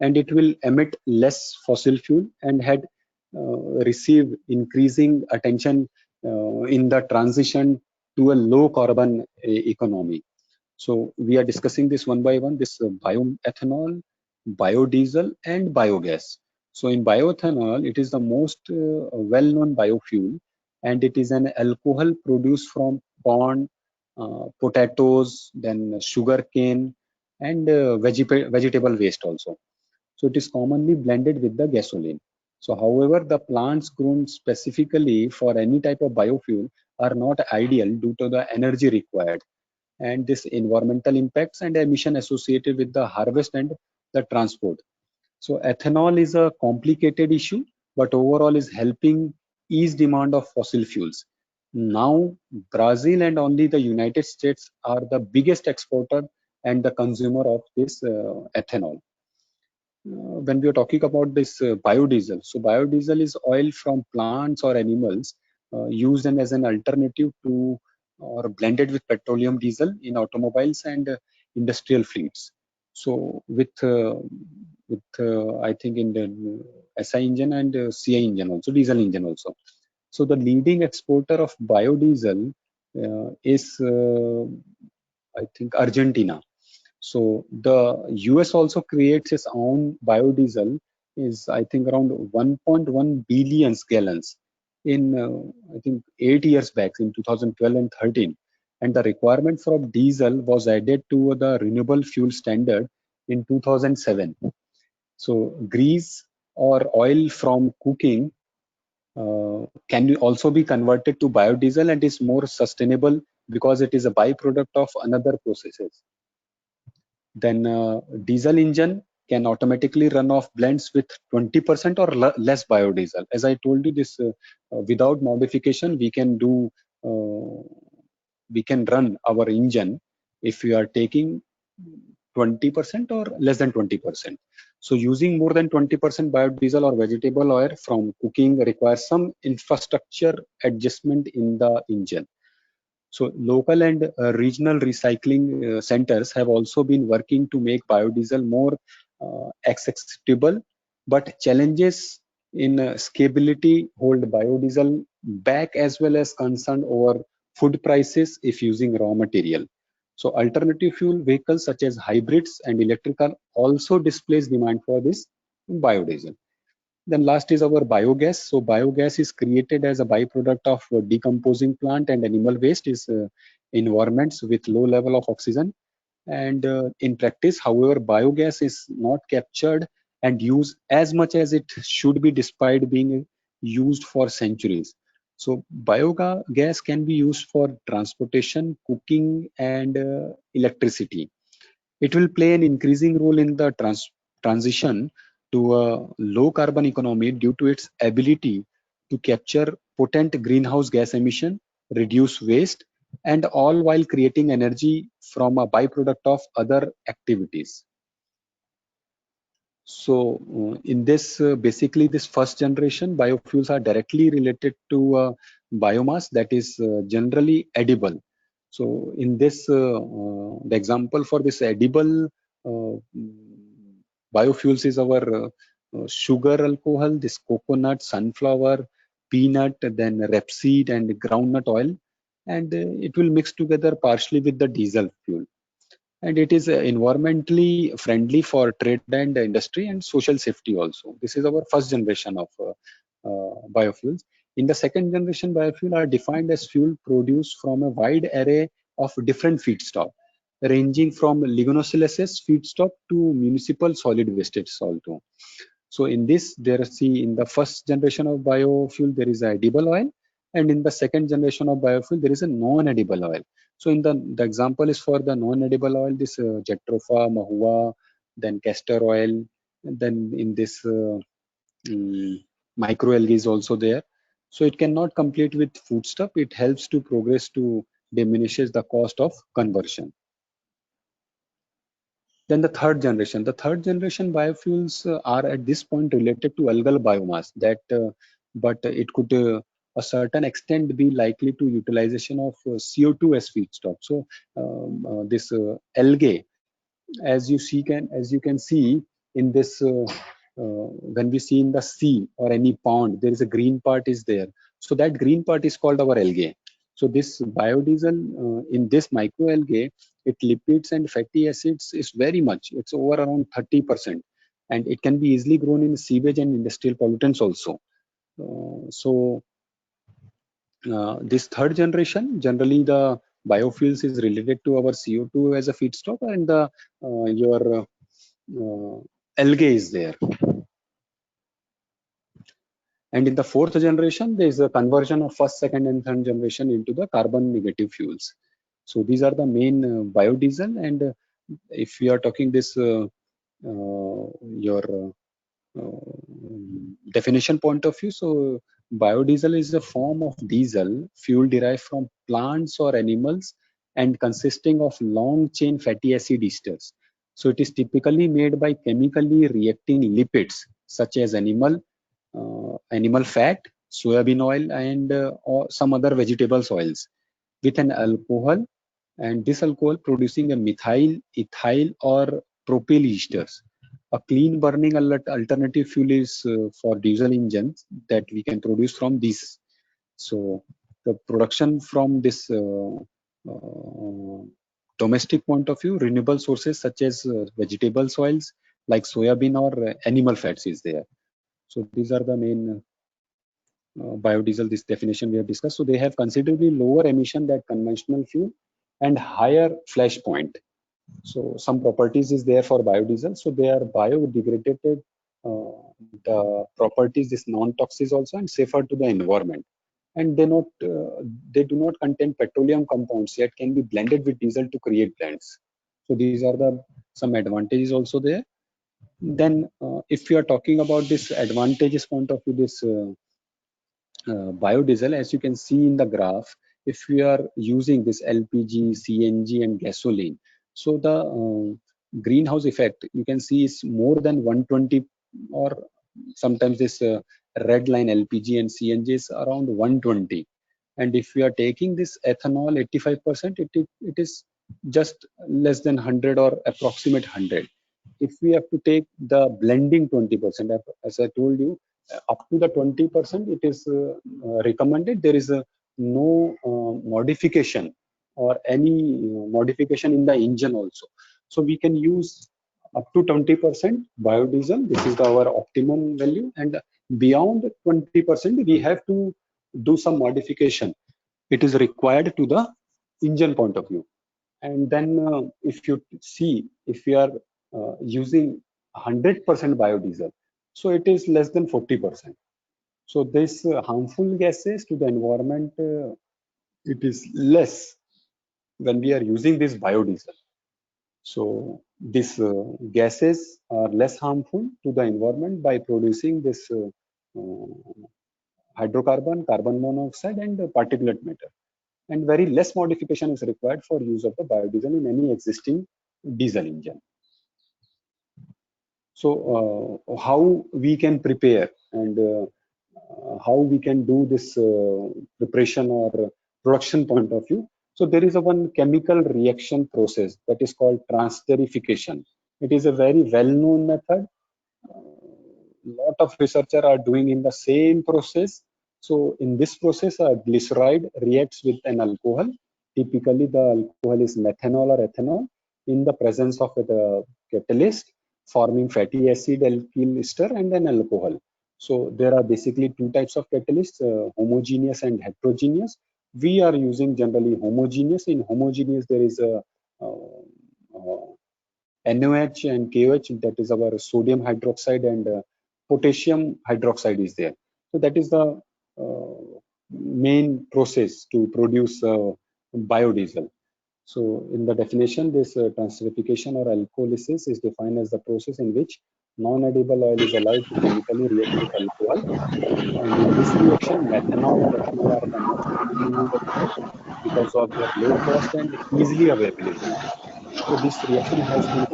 [SPEAKER 3] and it will emit less fossil fuel and had received increasing attention in the transition to a low carbon economy. So we are discussing this one by one, this bioethanol, biodiesel, and biogas. So in bioethanol, it is the most well-known biofuel, and it is an alcohol produced from corn, potatoes, then sugar cane, and vegetable waste also. So it is commonly blended with the gasoline. So however, the plants grown specifically for any type of biofuel are not ideal due to the energy required, and this environmental impacts and emission associated with the harvest and the transport. So ethanol is a complicated issue, but overall is helping ease demand of fossil fuels. Now, Brazil and only the United States are the biggest exporter and the consumer of this ethanol. When we are talking about this biodiesel, so biodiesel is oil from plants or animals used as an alternative to or blended with petroleum diesel in automobiles and industrial fleets. So with I think in the SI engine and CI engine also, diesel engine also. So the leading exporter of biodiesel is I think Argentina. So the US also creates its own biodiesel, is I think around 1.1 billion gallons in I think 8 years back in 2012 and 13. And the requirement for diesel was added to the renewable fuel standard in 2007. So grease or oil from cooking can also be converted to biodiesel and is more sustainable because it is a byproduct of another processes. Then diesel engine can automatically run off blends with 20% or less biodiesel. As I told you, this without modification we can run our engine if we are taking 20% or less than 20%. So using more than 20% biodiesel or vegetable oil from cooking requires some infrastructure adjustment in the engine. So local and regional recycling centers have also been working to make biodiesel more accessible, but challenges in scalability hold biodiesel back, as well as concern over food prices if using raw material. So alternative fuel vehicles such as hybrids and electrical also displays demand for this biodiesel. Then last is our biogas. So biogas is created as a byproduct of decomposing plant and animal waste is environments with low level of oxygen. And in practice, however, biogas is not captured and used as much as it should be, despite being used for centuries. So biogas can be used for transportation, cooking, and electricity. It will play an increasing role in the transition to a low carbon economy due to its ability to capture potent greenhouse gas emission, reduce waste, and all while creating energy from a byproduct of other activities. So in this, basically this first generation biofuels are directly related to biomass that is generally edible. So in this, the example for this edible biofuels is our sugar alcohol, this coconut, sunflower, peanut, then rapeseed and groundnut oil, and it will mix together partially with the diesel fuel. And it is environmentally friendly for trade and industry and social safety also. This is our first generation of biofuels. In the second generation, biofuel are defined as fuel produced from a wide array of different feedstock, ranging from lignocellulose feedstock to municipal solid wastes also. So in this, in the first generation of biofuel, there is edible oil, and in the second generation of biofuel, there is a non-edible oil. So in the example is for the non-edible oil, this jatropha, mahua, then castor oil, and then in this microalgae is also there. So it cannot compete with foodstuff. It helps to progress to diminishes the cost of conversion. Then the third generation biofuels are at this point related to algal biomass but it could a certain extent be likely to utilization of CO2 as feedstock. So this algae, as you can see in this when we see in the sea or any pond, there is a green part is there. So that green part is called our algae. So this biodiesel in this microalgae, it lipids and fatty acids is very much, it's over around 30%, and it can be easily grown in sewage and industrial pollutants also. This third generation, generally the biofuels is related to our CO2 as a feedstock, and the your algae is there. And in the fourth generation, there is a conversion of first, second, and third generation into the carbon negative fuels. So these are the main biodiesel. And if we are talking this your definition point of view, so biodiesel is a form of diesel fuel derived from plants or animals and consisting of long chain fatty acid esters. So it is typically made by chemically reacting lipids such as animal fat, soybean oil, and or some other vegetables oils with an alcohol, and this alcohol producing a methyl, ethyl, or propyl esters. A clean burning alternative fuel is for diesel engines that we can produce from these. So the production from this domestic point of view, renewable sources such as vegetable oils like soybean or animal fats is there. So these are the main biodiesel, this definition we have discussed. So they have considerably lower emission than conventional fuel and higher flash point. So some properties is there for biodiesel. So they are biodegradable, the properties is non-toxic also and safer to the environment. And they do not contain petroleum compounds yet can be blended with diesel to create blends. So these are the some advantages also there. Then if you are talking about this advantages point of view, this biodiesel, as you can see in the graph, if we are using this LPG, CNG, and gasoline, so the greenhouse effect you can see is more than 120, or sometimes this red line LPG and CNG is around 120. And if we are taking this ethanol 85%, it is just less than 100 or approximate 100. If we have to take the blending 20%, as I told you, up to the 20%, it is recommended. There is no modification or any modification in the engine also. So we can use up to 20% biodiesel. This is our optimum value, and beyond 20%, we have to do some modification. It is required to the engine point of view. And then if you see, if we are using 100% biodiesel, so it is less than 40%. So this harmful gases to the environment, it is less when we are using this biodiesel. So these gases are less harmful to the environment by producing this hydrocarbon, carbon monoxide, and particulate matter. And very less modification is required for use of the biodiesel in any existing diesel engine. So how we can prepare and how we can do this preparation or production point of view. So there is a one chemical reaction process that is called transesterification. It is a very well-known method. Lot of researchers are doing in the same process. So in this process, a glyceride reacts with an alcohol. Typically, the alcohol is methanol or ethanol in the presence of the catalyst, forming fatty acid, alkyl ester, and an alcohol. So there are basically two types of catalysts, homogeneous and heterogeneous. We are using generally homogeneous. In homogeneous, there is a NOH and KOH, that is our sodium hydroxide, and potassium hydroxide is there. So that is the main process to produce biodiesel. So in the definition, this transesterification or alcoholysis is defined as the process in which non-edible oil is allowed to chemically react with alcohol. And in this reaction, methanol or ethanol are the most commonly used ethanol because of their low cost and easily availability. So this reaction has been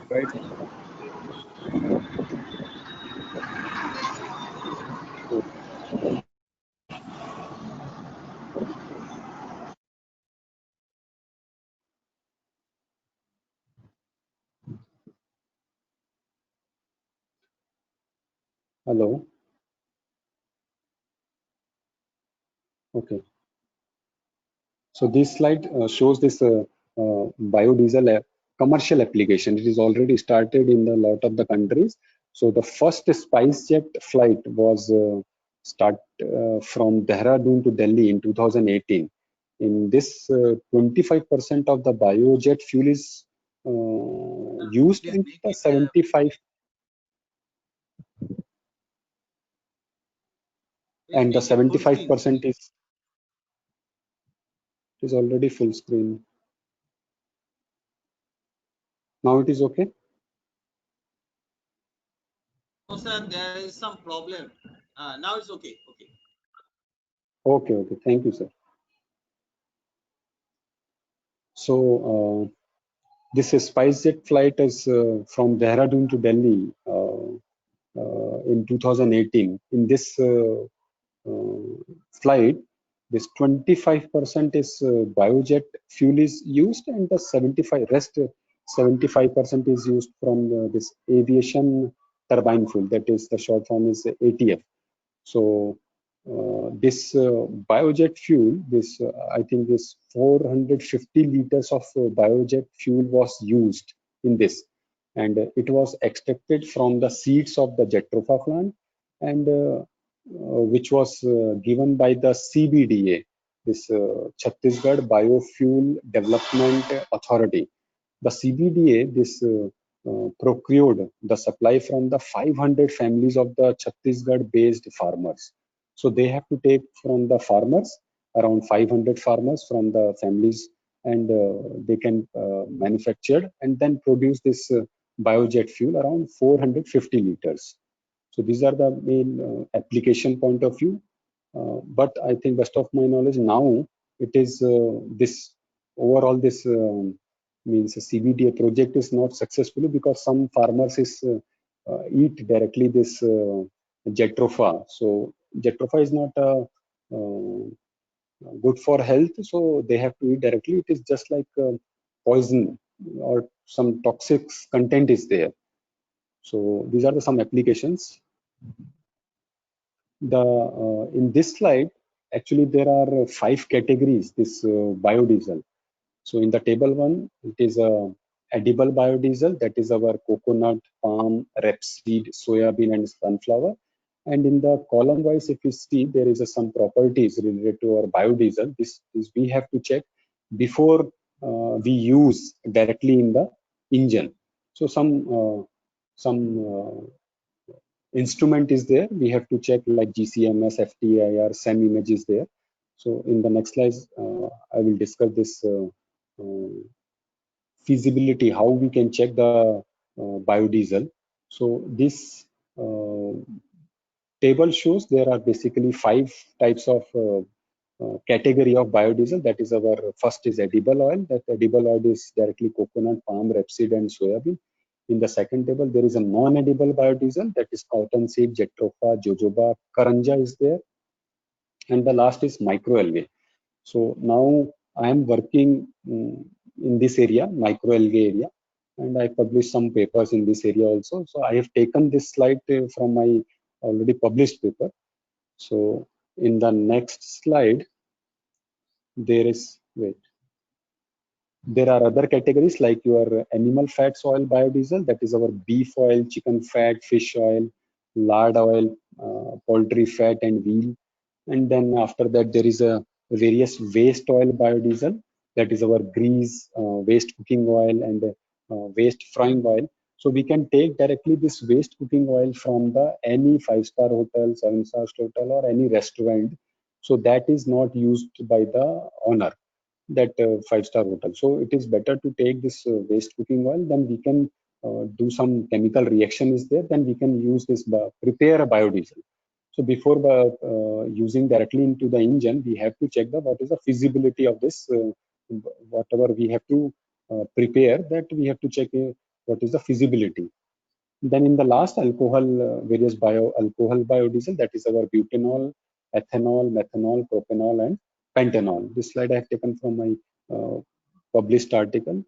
[SPEAKER 3] try to. Hello. Okay. So this slide shows this biodiesel commercial application. It is already started in a lot of the countries. So the first SpiceJet flight was start from Dehradun to Delhi in 2018. In this, 25% of the biojet fuel is used, and 75. And the 75% is already full screen. Now it is okay.
[SPEAKER 4] No, sir, there is some problem. Now it's okay.
[SPEAKER 3] Okay. Thank you, sir. So this SpiceJet flight is from Dehradun to Delhi in 2018. In this flight, this 25% is biojet fuel is used, and the 75% is used from this aviation turbine fuel. That is, the short form is ATF. So this biojet fuel, I think this 450 liters of biojet fuel was used in this, and it was extracted from the seeds of the Jatropha plant, and which was given by the CBDA, this Chhattisgarh Biofuel Development Authority. The CBDA procured the supply from the 500 families of the Chhattisgarh-based farmers. So they have to take from the farmers, around 500 farmers from the families, and they can manufacture and then produce this biojet fuel around 450 liters. So these are the main application point of view. But I think, best of my knowledge, now it is this overall this means CBDA project is not successful because some farmers eat directly this Jatropha. So Jatropha is not good for health, so they have to eat directly. It is just like poison or some toxic content is there. So these are some applications. In this slide, actually there are 5 categories this biodiesel. So in the table 1, it is a edible biodiesel, that is our coconut, palm, rapeseed, soybean, and sunflower. And in the column wise, if you see, there is some properties related to our biodiesel. This we have to check before we use directly in the engine. So some instrument is there. We have to check like GCMS, FTIR, SEM image is there. So in the next slides, I will discuss this feasibility, how we can check the biodiesel. So this table shows there are basically 5 types of category of biodiesel. That is our first is edible oil. That edible oil is directly coconut, palm, rapeseed, and soybean. In the second table, there is a non-edible biodiesel, that is cottonseed, jatropha, jojoba, karanja is there. And the last is microalgae. So now I am working in this area, microalgae area, and I published some papers in this area also. So I have taken this slide from my already published paper. So in the next slide, there are other categories like your animal fats oil biodiesel, that is our beef oil, chicken fat, fish oil, lard oil, poultry fat, and veal. And then after that, there is a various waste oil biodiesel, that is our grease, waste cooking oil, and waste frying oil. So we can take directly this waste cooking oil from any 5-star hotel, 7-star hotel, or any restaurant. So that is not used by the owner, that 5-star hotel. So it is better to take this waste cooking oil, then we can do some chemical reaction is there, then we can use this, prepare a biodiesel. So before using directly into the engine, we have to check what is the feasibility of this, whatever we have to prepare, that we have to check what is the feasibility. Then in the last, alcohol, various alcohol biodiesel, that is our butanol, ethanol, methanol, propanol, and pentanol. This slide I have taken from my published article.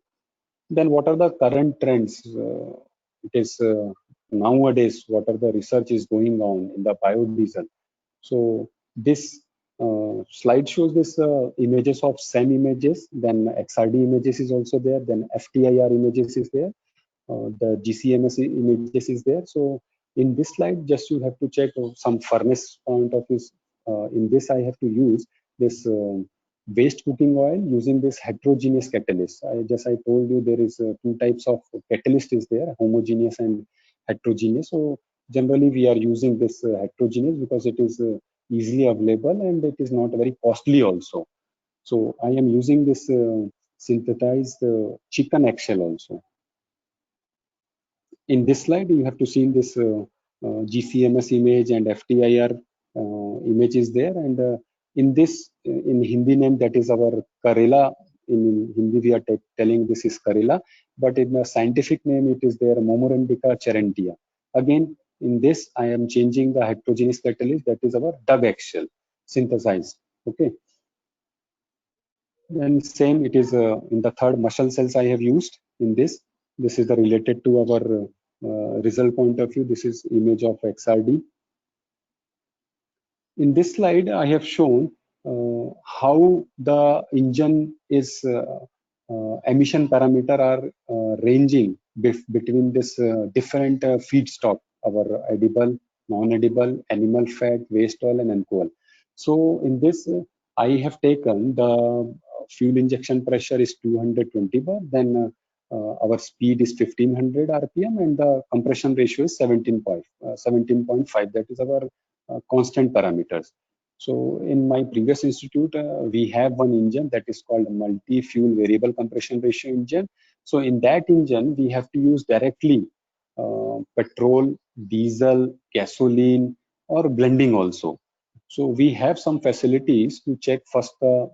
[SPEAKER 3] Then what are the current trends? It is nowadays, what are the research is going on in the biodiesel? So this slide shows this images of SEM images, then XRD images is also there, then FTIR images is there, the GCMS images is there. So in this slide, just you have to check some furnace point of view. In this, I have to use this waste cooking oil using this heterogeneous catalyst. I told you there is 2 types of catalyst is there, homogeneous and heterogeneous. So generally we are using this heterogeneous because it is easily available, and it is not very costly also. So I am using this synthesized chicken eggshell also. In this slide, you have to see this GCMS image and FTIR image is there, and in this, in Hindi name, that is our Karela. In Hindi, we are telling this is Karela, but in the scientific name, it is there Momorandica charantia. Again, in this, I am changing the heterogeneous catalyst, that is our Doug eggshell, synthesized. Okay. Then same, it is in the third muscle cells I have used in this. This is the related to our result point of view. This is image of XRD. In this slide, I have shown how the engine is emission parameter are ranging between this different feedstock, our edible, non-edible, animal fat, waste oil, and alcohol. So in this, I have taken the fuel injection pressure is 220 bar, then our speed is 1500 RPM, and the compression ratio is 17.5. That is our constant parameters. So in my previous institute, we have one engine that is called multi-fuel variable compression ratio engine. So in that engine, we have to use directly petrol, diesel, gasoline, or blending also. So we have some facilities to check first the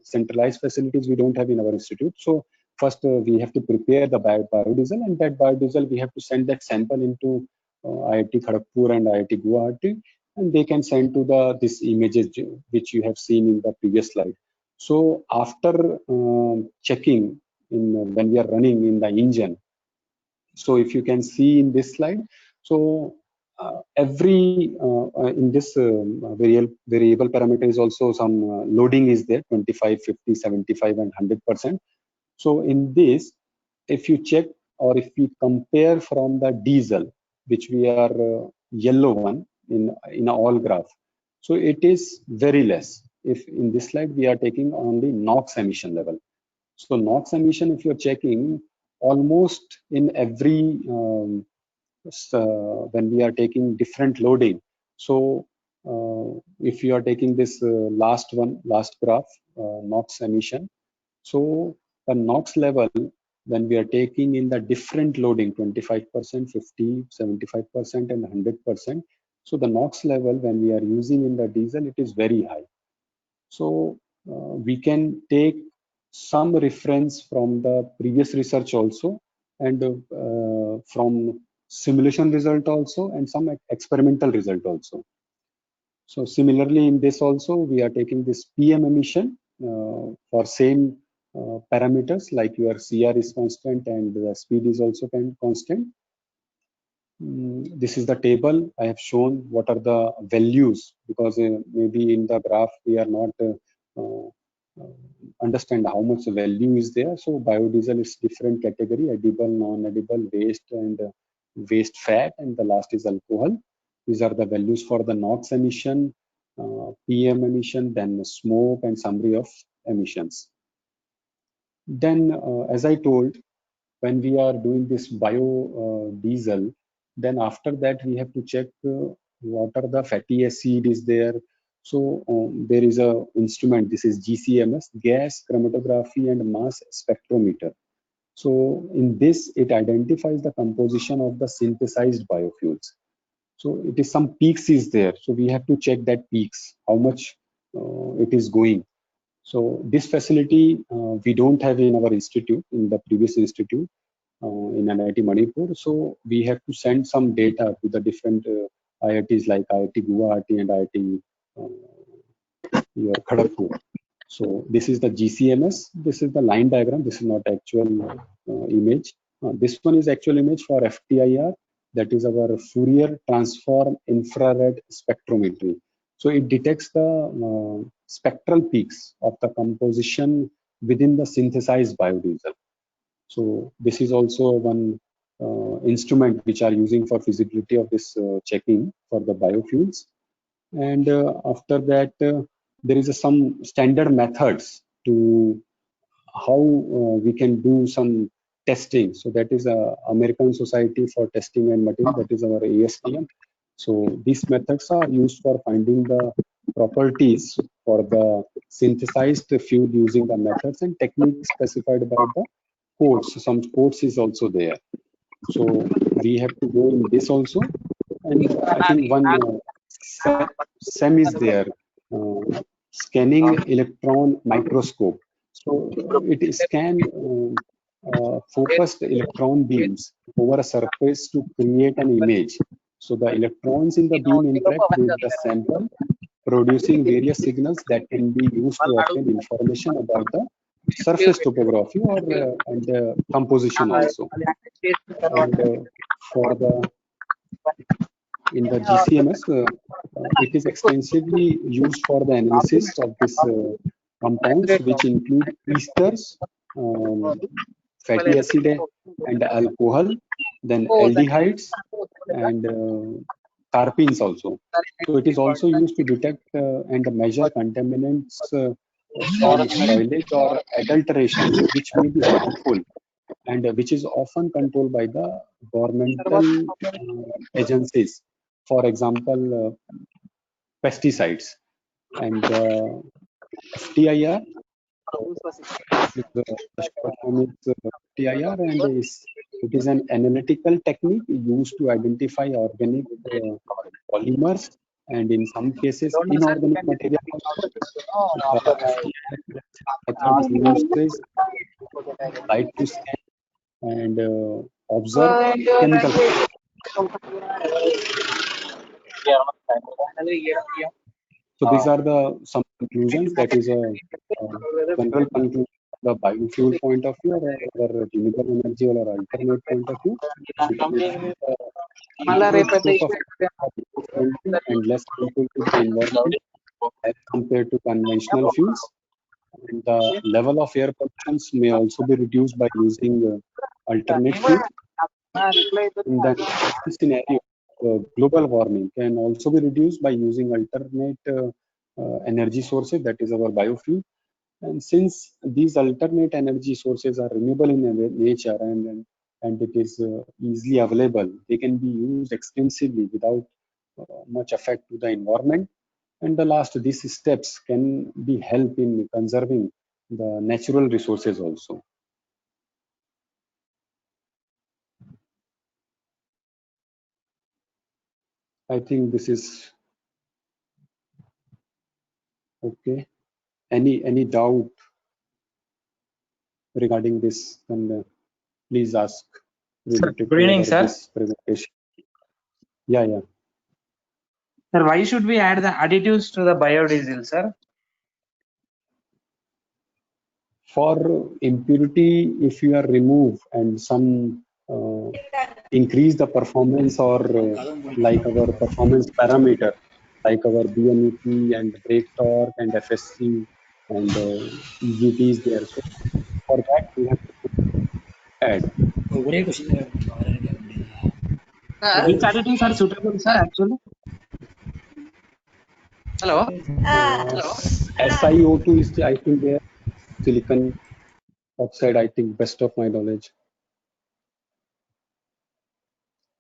[SPEAKER 3] centralized facilities we don't have in our institute. So first we have to prepare the biodiesel, and that biodiesel we have to send that sample into IIT Kharagpur and IIT Guwahati, and they can send to this images which you have seen in the previous slide. So after checking when we are running in the engine, so if you can see in this slide, so every in this variable parameter is also some loading is there, 25, 50, 75, and 100%. So in this, if you check or if we compare from the diesel, which we are yellow one in all graph, so it is very less. If in this slide we are taking only NOx emission level. So NOx emission, if you're checking, almost in every when we are taking different loading. So if you are taking this last graph, NOx emission. So the NOx level, when we are taking in the different loading, 25%, 50, 75%, and 100%. So the NOx level, when we are using in the diesel, it is very high. So we can take some reference from the previous research also, and from simulation result also, and some experimental result also. So similarly in this also, we are taking this PM emission for same parameters, like your CR is constant and the speed is also constant. This is the table I have shown what are the values, because maybe in the graph we are not understand how much value is there. So biodiesel is different category: edible, non-edible, waste, and waste fat, and the last is alcohol. These are the values for the NOx emission, PM emission, then smoke, and summary of emissions. Then, as I told, when we are doing this biodiesel, then after that we have to check what are the fatty acid is there. So there is a instrument, this is GCMS, gas chromatography and mass spectrometer. So in this, it identifies the composition of the synthesized biofuels. So it is some peaks is there. So we have to check that peaks, how much it is going. So this facility we don't have in our institute, in the previous institute in IIT Manipur. So we have to send some data to the different IITs like IIT Guwahati and IIT Kharagpur. So this is the GCMS. This is the line diagram. This is not actual image. This one is actual image for FTIR. That is our Fourier transform infrared spectrometry. So it detects the spectral peaks of the composition within the synthesized biodiesel. So this is also one instrument which are using for feasibility of this checking for the biofuels. And after that, there is some standard methods to how we can do some testing. So that is American Society for Testing and Material, that is our ASTM. So these methods are used for finding the properties for the synthesized fuel using the methods and techniques specified by the codes. Some codes is also there. So we have to go in this also. And I think one SEM is there, scanning electron microscope. So it scan focused electron beams over a surface to create an image. So the electrons in the beam interact with the sample, producing various signals that can be used to obtain information about the surface topography or and composition also. And for the in the GCMS, it is extensively used for the analysis of this compounds, which include esters, fatty acid and alcohol, then aldehydes and terpenes also. So it is also used to detect and measure contaminants from spoilage or adulteration, which may be harmful and which is often controlled by the governmental agencies. For example, pesticides and FTIR. FTIR and it is an analytical technique used to identify organic polymers and in some cases inorganic material. Uses light to scan and observe chemical. So these are the some conclusions. That is a general conclusion of the biofuel point of view or renewable energy or alternate point of view. And less harmful to the environment as compared to conventional fuels. And the level of air pollution may also be reduced by using alternate fuels. In that scenario, global warming can also be reduced by using alternate energy sources, that is our biofuel. And since these alternate energy sources are renewable in nature and it is easily available, they can be used extensively without much effect to the environment. And the last, these steps can be help in conserving the natural resources also. I think this is okay. Any doubt regarding this? Then please ask.
[SPEAKER 5] Sir, good evening, sir.
[SPEAKER 3] This presentation. Yeah.
[SPEAKER 5] Sir, why should we add the additives to the biodiesel, sir?
[SPEAKER 3] For impurity, if you are remove and some increase the performance or like our performance parameter, like our BMEP and brake torque and FSC and EGT is there. So for that we have to add.
[SPEAKER 5] Which additives are suitable, sir, actually? Hello?
[SPEAKER 3] SiO2 is, I think, there. Silicon oxide, I think, best of my knowledge.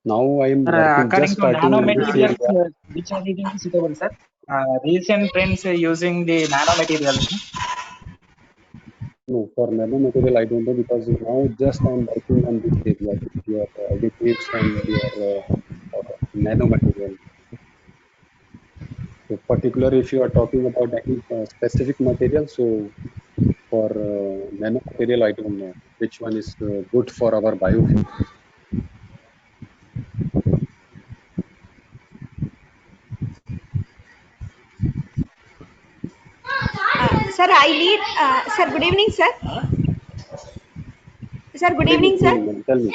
[SPEAKER 3] Now I am
[SPEAKER 5] according to nanomaterials, which additive is suitable, sir? Recent trends using the nanomaterials.
[SPEAKER 3] No, for nanomaterial, I don't know because now just I am working on this area, your additives and your nanomaterial. So particularly if you are talking about any specific material, so for nanomaterial, I don't know which one is good for our biofuel.
[SPEAKER 6] Sir, I need, sir, good evening, sir. Sir, good evening, sir.
[SPEAKER 3] Tell me.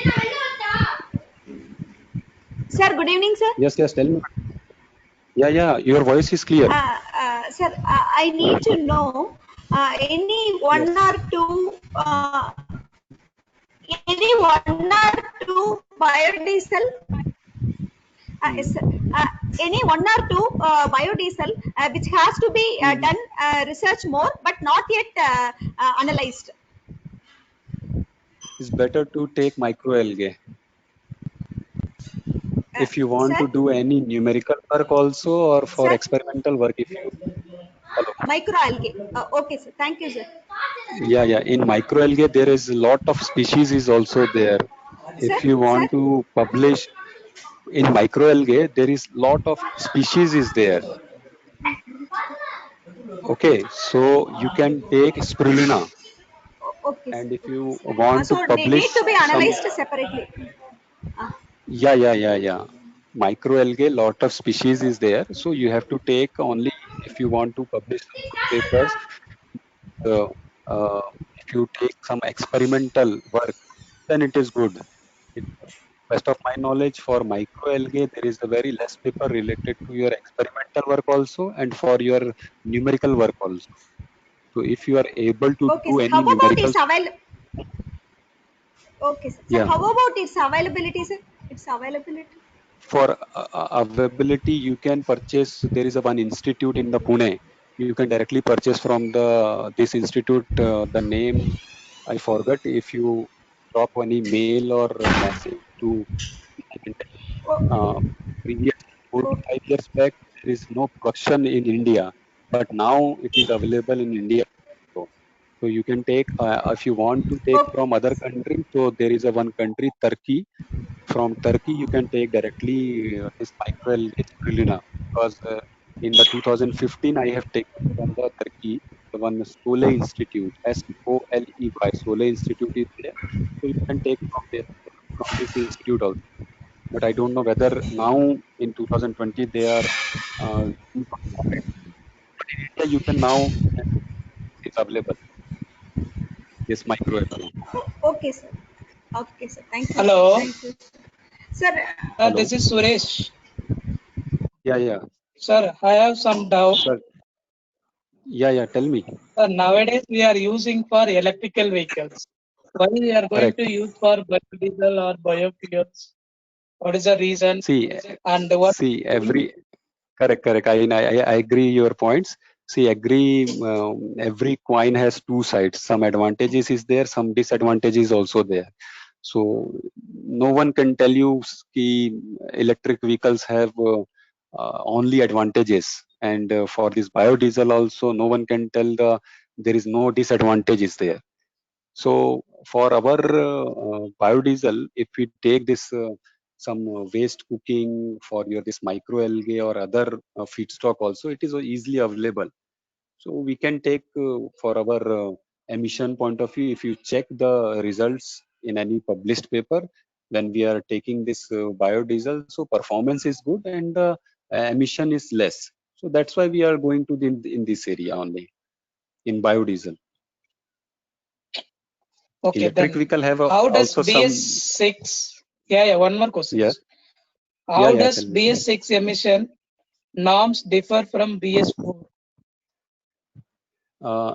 [SPEAKER 6] Sir, good evening, sir.
[SPEAKER 3] Yes, tell me. Yeah, your voice is clear.
[SPEAKER 6] Sir, I need to know any one or two biodiesel. Any one or two biodiesel which has to be done research more but not yet analyzed.
[SPEAKER 3] It's better to take microalgae. if you want
[SPEAKER 6] sir,
[SPEAKER 3] to do any numerical work also or for
[SPEAKER 6] sir,
[SPEAKER 3] experimental work, if you hello.
[SPEAKER 6] microalgae. Okay, sir. Thank you, sir.
[SPEAKER 3] Yeah, in microalgae there is a lot of species is also there.
[SPEAKER 6] Sir,
[SPEAKER 3] If you
[SPEAKER 6] sir.
[SPEAKER 3] want to publish in microalgae, there is lot of species is there. Okay, so you can take spirulina,
[SPEAKER 6] Okay, sir.
[SPEAKER 3] and if
[SPEAKER 6] Okay,
[SPEAKER 3] you
[SPEAKER 6] sir.
[SPEAKER 3] want to
[SPEAKER 6] So they need
[SPEAKER 3] publish
[SPEAKER 6] to be
[SPEAKER 3] some,
[SPEAKER 6] analyzed separately. Uh,
[SPEAKER 3] yeah. Microalgae, lot of species is there. So you have to take only if you want to publish some good papers. Uh, if you take some experimental work, then it is good. It, best of my knowledge, for microalgae, there is a very less paper related to your experimental work also and for your numerical work also. So if you are able to
[SPEAKER 6] okay,
[SPEAKER 3] do
[SPEAKER 6] sir. How
[SPEAKER 3] any
[SPEAKER 6] about
[SPEAKER 3] numerical,
[SPEAKER 6] its avail? Okay, sir. Sir,
[SPEAKER 3] yeah,
[SPEAKER 6] how about its availability, sir? Its availability.
[SPEAKER 3] for availability, you can purchase. There is a one institute in the Pune. You can directly purchase from the this institute. The name I forgot. If you drop any mail or message to, I can tell
[SPEAKER 6] Oh,
[SPEAKER 3] you, previous 4 to 5
[SPEAKER 6] okay.
[SPEAKER 3] years back, there is no production in India, but now it is available in India. So you can take if you want to take
[SPEAKER 6] Okay.
[SPEAKER 3] from other countries. So there is a one country, Turkey. From Turkey, you can take directly this microalgae spirulina, because in the 2015 I have taken from the Turkey the one Sole Institute, SOLEY, Sole Institute is there. So you can take from there, from this institute also. But I don't know whether now in 2020 they are used on market. But in India you can now it's available this microalgae.
[SPEAKER 6] Okay, sir. Okay, sir. Thank you, sir.
[SPEAKER 5] Hello,
[SPEAKER 6] Thank you, sir.
[SPEAKER 3] Hello.
[SPEAKER 5] this is Suresh.
[SPEAKER 3] Yeah.
[SPEAKER 5] Sir, I have some doubt.
[SPEAKER 3] Sir. Yeah. Tell me.
[SPEAKER 5] Sir, nowadays we are using for electrical vehicles. Why we are going to
[SPEAKER 3] Correct.
[SPEAKER 5] use for biodiesel or biofuels? What is the reason?
[SPEAKER 3] See,
[SPEAKER 5] And what?
[SPEAKER 3] every correct. I agree your points. See, every coin has two sides. Some advantages is there, some disadvantages also there. So no one can tell you ki electric vehicles have only advantages, and for this biodiesel also, no one can tell there is no disadvantages there. So for our biodiesel, if we take this some waste cooking for your this microalgae or other feedstock also, it is easily available. So we can take for our emission point of view. If you check the results in any published paper, when we are taking this biodiesel, so performance is good and the emission is less. So that's why we are going to in this area only in biodiesel.
[SPEAKER 5] Okay,
[SPEAKER 3] Electric
[SPEAKER 5] then
[SPEAKER 3] vehicle have
[SPEAKER 5] how does
[SPEAKER 3] also some.
[SPEAKER 5] BS6? Yeah, one more question.
[SPEAKER 3] Yeah,
[SPEAKER 5] How does
[SPEAKER 3] tell me.
[SPEAKER 5] BS6 emission norms differ from BS4?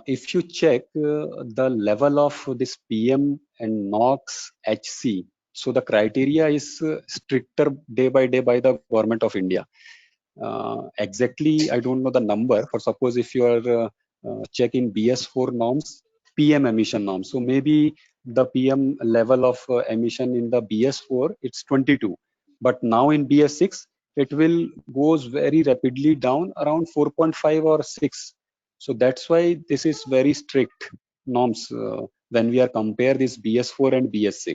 [SPEAKER 3] If you check the level of this PM and NOx HC, so the criteria is stricter day by day by the government of India. Exactly, I don't know the number. For suppose if you are checking BS4 norms, PM emission norms, so maybe the PM level of emission in the BS4 it's 22, but now in BS6 it will goes very rapidly down around 4.5 or 6. So that's why this is very strict norms when we are compare this BS4 and BS6.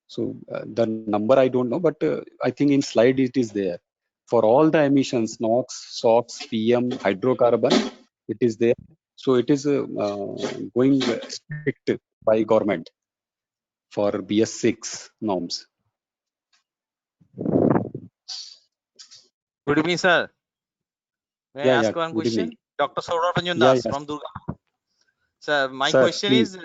[SPEAKER 3] So the number I don't know, but I think in slide it is there. For all the emissions, NOx, SOx, PM, hydrocarbon, it is there. So it is going strict by government for BS6 norms.
[SPEAKER 4] Good evening, sir. May I ask one
[SPEAKER 3] Good evening.
[SPEAKER 4] question? Dr. Saurabh Ranjan Das
[SPEAKER 3] Yes.
[SPEAKER 4] from Durga. Sir, my
[SPEAKER 3] Sir,
[SPEAKER 4] question
[SPEAKER 3] please.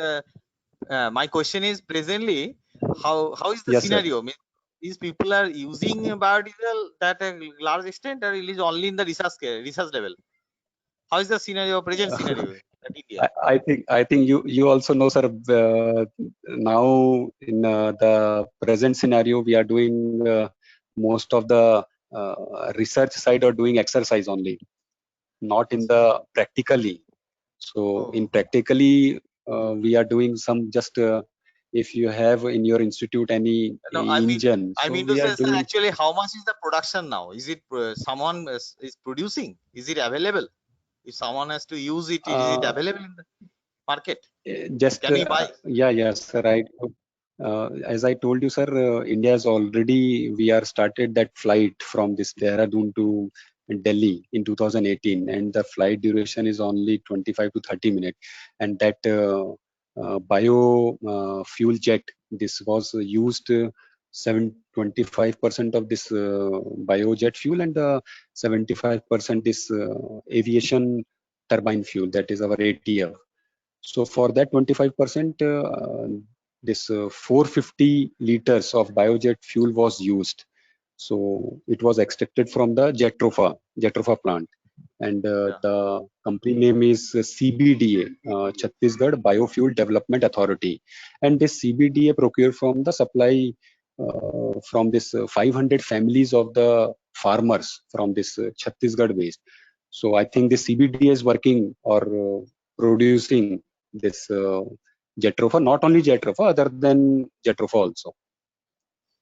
[SPEAKER 4] is presently how is the
[SPEAKER 3] Yes, sir.
[SPEAKER 4] scenario? Means these people are using biodiesel at a large extent, or it is only in the research level? How is the scenario, present scenario at India?
[SPEAKER 3] I think you also know, sir. Now in the present scenario, we are doing most of the research side or doing exercise only, not in the practically. So
[SPEAKER 4] Oh.
[SPEAKER 3] in practically, we are doing some just if you have in your institute any
[SPEAKER 4] No, I mean,
[SPEAKER 3] engine,
[SPEAKER 4] I
[SPEAKER 3] so
[SPEAKER 4] mean to
[SPEAKER 3] we
[SPEAKER 4] say,
[SPEAKER 3] are
[SPEAKER 4] sir,
[SPEAKER 3] doing.
[SPEAKER 4] actually, how much is the production now? Is it someone is producing? Is it available? If someone has to use it, is it
[SPEAKER 3] Uh,
[SPEAKER 4] available in the market?
[SPEAKER 3] Just
[SPEAKER 4] Can we buy?
[SPEAKER 3] yes, sir, right. As I told you, sir, India is already, we are started that flight from this Dehradun to Delhi in 2018, and the flight duration is only 25 to 30 minutes. And that bio fuel jet, this was used 25% of this biojet fuel, and 75% is aviation turbine fuel, that is our ATF. So for that 25%, this 450 liters of biojet fuel was used. So it was extracted from the Jetrofa plant. And
[SPEAKER 4] Yeah.
[SPEAKER 3] the company name is CBDA, Chhattisgarh Biofuel Development Authority. And this CBDA procured from the supply from this 500 families of the farmers from this Chhattisgarh base. So I think the CBDA is working or producing this Jetrofa, not only Jetrofa, other than Jetrofa also.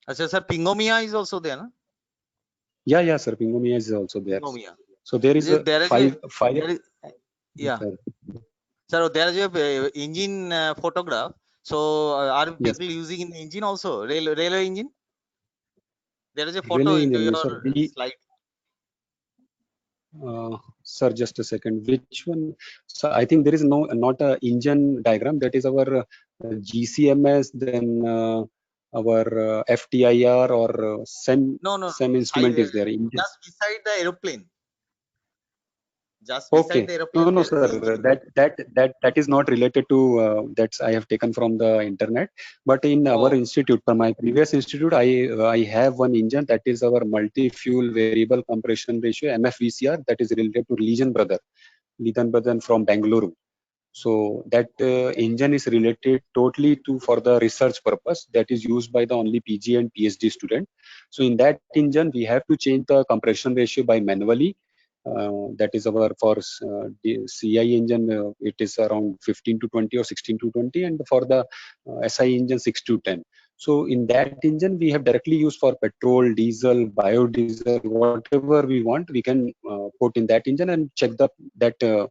[SPEAKER 4] Achha, sir, Pingomia is also there, no?
[SPEAKER 3] Yeah, sir. Pingomia is also there.
[SPEAKER 4] Pingomia.
[SPEAKER 3] So there is a
[SPEAKER 4] There is
[SPEAKER 3] five.
[SPEAKER 4] there is, yeah.
[SPEAKER 3] Sir.
[SPEAKER 4] Sir, there is a engine photograph. So are
[SPEAKER 3] Yes.
[SPEAKER 4] people using in engine also? Railway engine? There is a photo
[SPEAKER 3] Railway
[SPEAKER 4] into
[SPEAKER 3] engine,
[SPEAKER 4] your
[SPEAKER 3] sir.
[SPEAKER 4] slide.
[SPEAKER 3] Sir, just a second. Which one? So I think there is not a engine diagram. That is our GCMS, then our FTIR or SEM
[SPEAKER 4] No.
[SPEAKER 3] instrument is there. Engine.
[SPEAKER 4] Just beside the aeroplane. Just beside
[SPEAKER 3] Okay.
[SPEAKER 4] the aeroplane.
[SPEAKER 3] No,
[SPEAKER 4] There is
[SPEAKER 3] sir.
[SPEAKER 4] engine.
[SPEAKER 3] That is not related to that's I have taken from the internet. But in our institute, for my previous institute, I have one engine that is our multi-fuel variable compression ratio MFVCR, that is related to Legion Brother from Bangalore. So that engine is related totally to for the research purpose, that is used by the only PG and PhD student. So in that engine, we have to change the compression ratio by manually. That is our for the CI engine, it is around 15 to 20 or 16 to 20, and for the SI engine 6 to 10. So in that engine, we have directly used for petrol, diesel, biodiesel, whatever we want, we can put in that engine and check that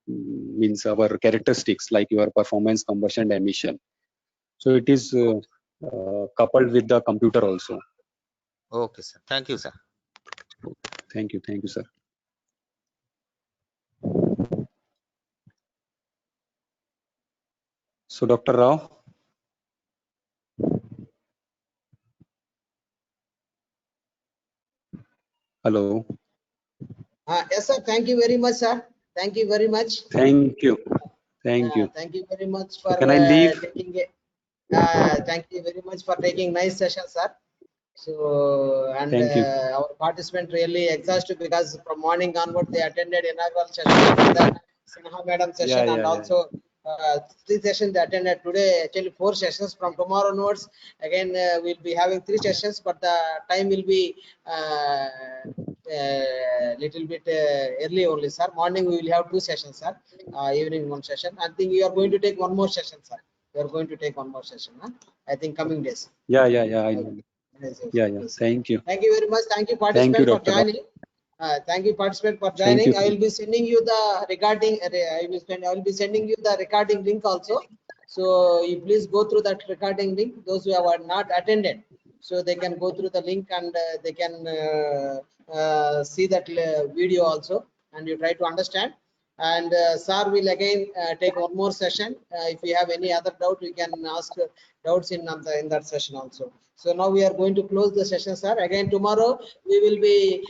[SPEAKER 3] means our characteristics like your performance, combustion, emission. So it is coupled with the computer also.
[SPEAKER 4] Okay, sir. Thank you, sir.
[SPEAKER 3] Thank you, sir. So Dr. Rao. Hello.
[SPEAKER 2] Yes, sir. Thank you very much, sir. Thank you very much.
[SPEAKER 3] Thank you. Thank you.
[SPEAKER 2] Thank you very much for
[SPEAKER 3] Can I leave?
[SPEAKER 2] taking it. Thank you very much for taking nice session, sir. So, and
[SPEAKER 3] Thank you.
[SPEAKER 2] our participant really exhausted because from morning onward they attended inaugural session, the Sinha Madam session, and also 3 sessions they attended today. Actually 4 sessions. From tomorrow onwards, again we'll be having 3 sessions, but the time will be little bit early only, sir. Morning we will have 2 sessions, sir. Evening 1 session. I think you are going to take 1 more session, sir. You are going to take 1 more session, huh? I think coming days.
[SPEAKER 3] Yeah. I know.
[SPEAKER 2] Yes.
[SPEAKER 3] Thank you.
[SPEAKER 2] Thank you very much. Thank you, participant, for
[SPEAKER 3] Dr.
[SPEAKER 2] joining. Thank you, participant, for joining.
[SPEAKER 3] You.
[SPEAKER 2] I will be sending you the recording. I will be sending you the recording link also. So you please go through that recording link. Those who have not attended, so they can go through the link and they can see that video also, and you try to understand. And sir will again take 1 more session. If you have any other doubt, you can ask doubts in that session also. So now we are going to close the session, sir. Again tomorrow we will be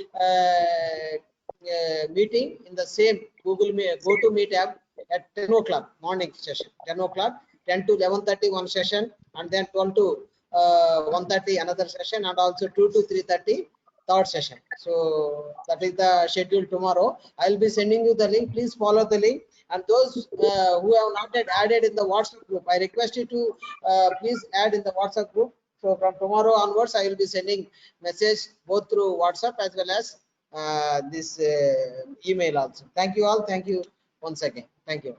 [SPEAKER 2] meeting in the same Google Meet, GoToMeet app at 10 o'clock morning session. 10 o'clock, 10 to 11:30 one session, and then 12 to 1:30 another session, and also 2 to 3:30 third session. So that is the schedule tomorrow. I'll be sending you the link. Please follow the link. And those who have not yet added in the WhatsApp group, I request you to please add in the WhatsApp group. So from tomorrow onwards, I will be sending message both through WhatsApp as well as this email also. Thank you all. Thank you once again. Thank you.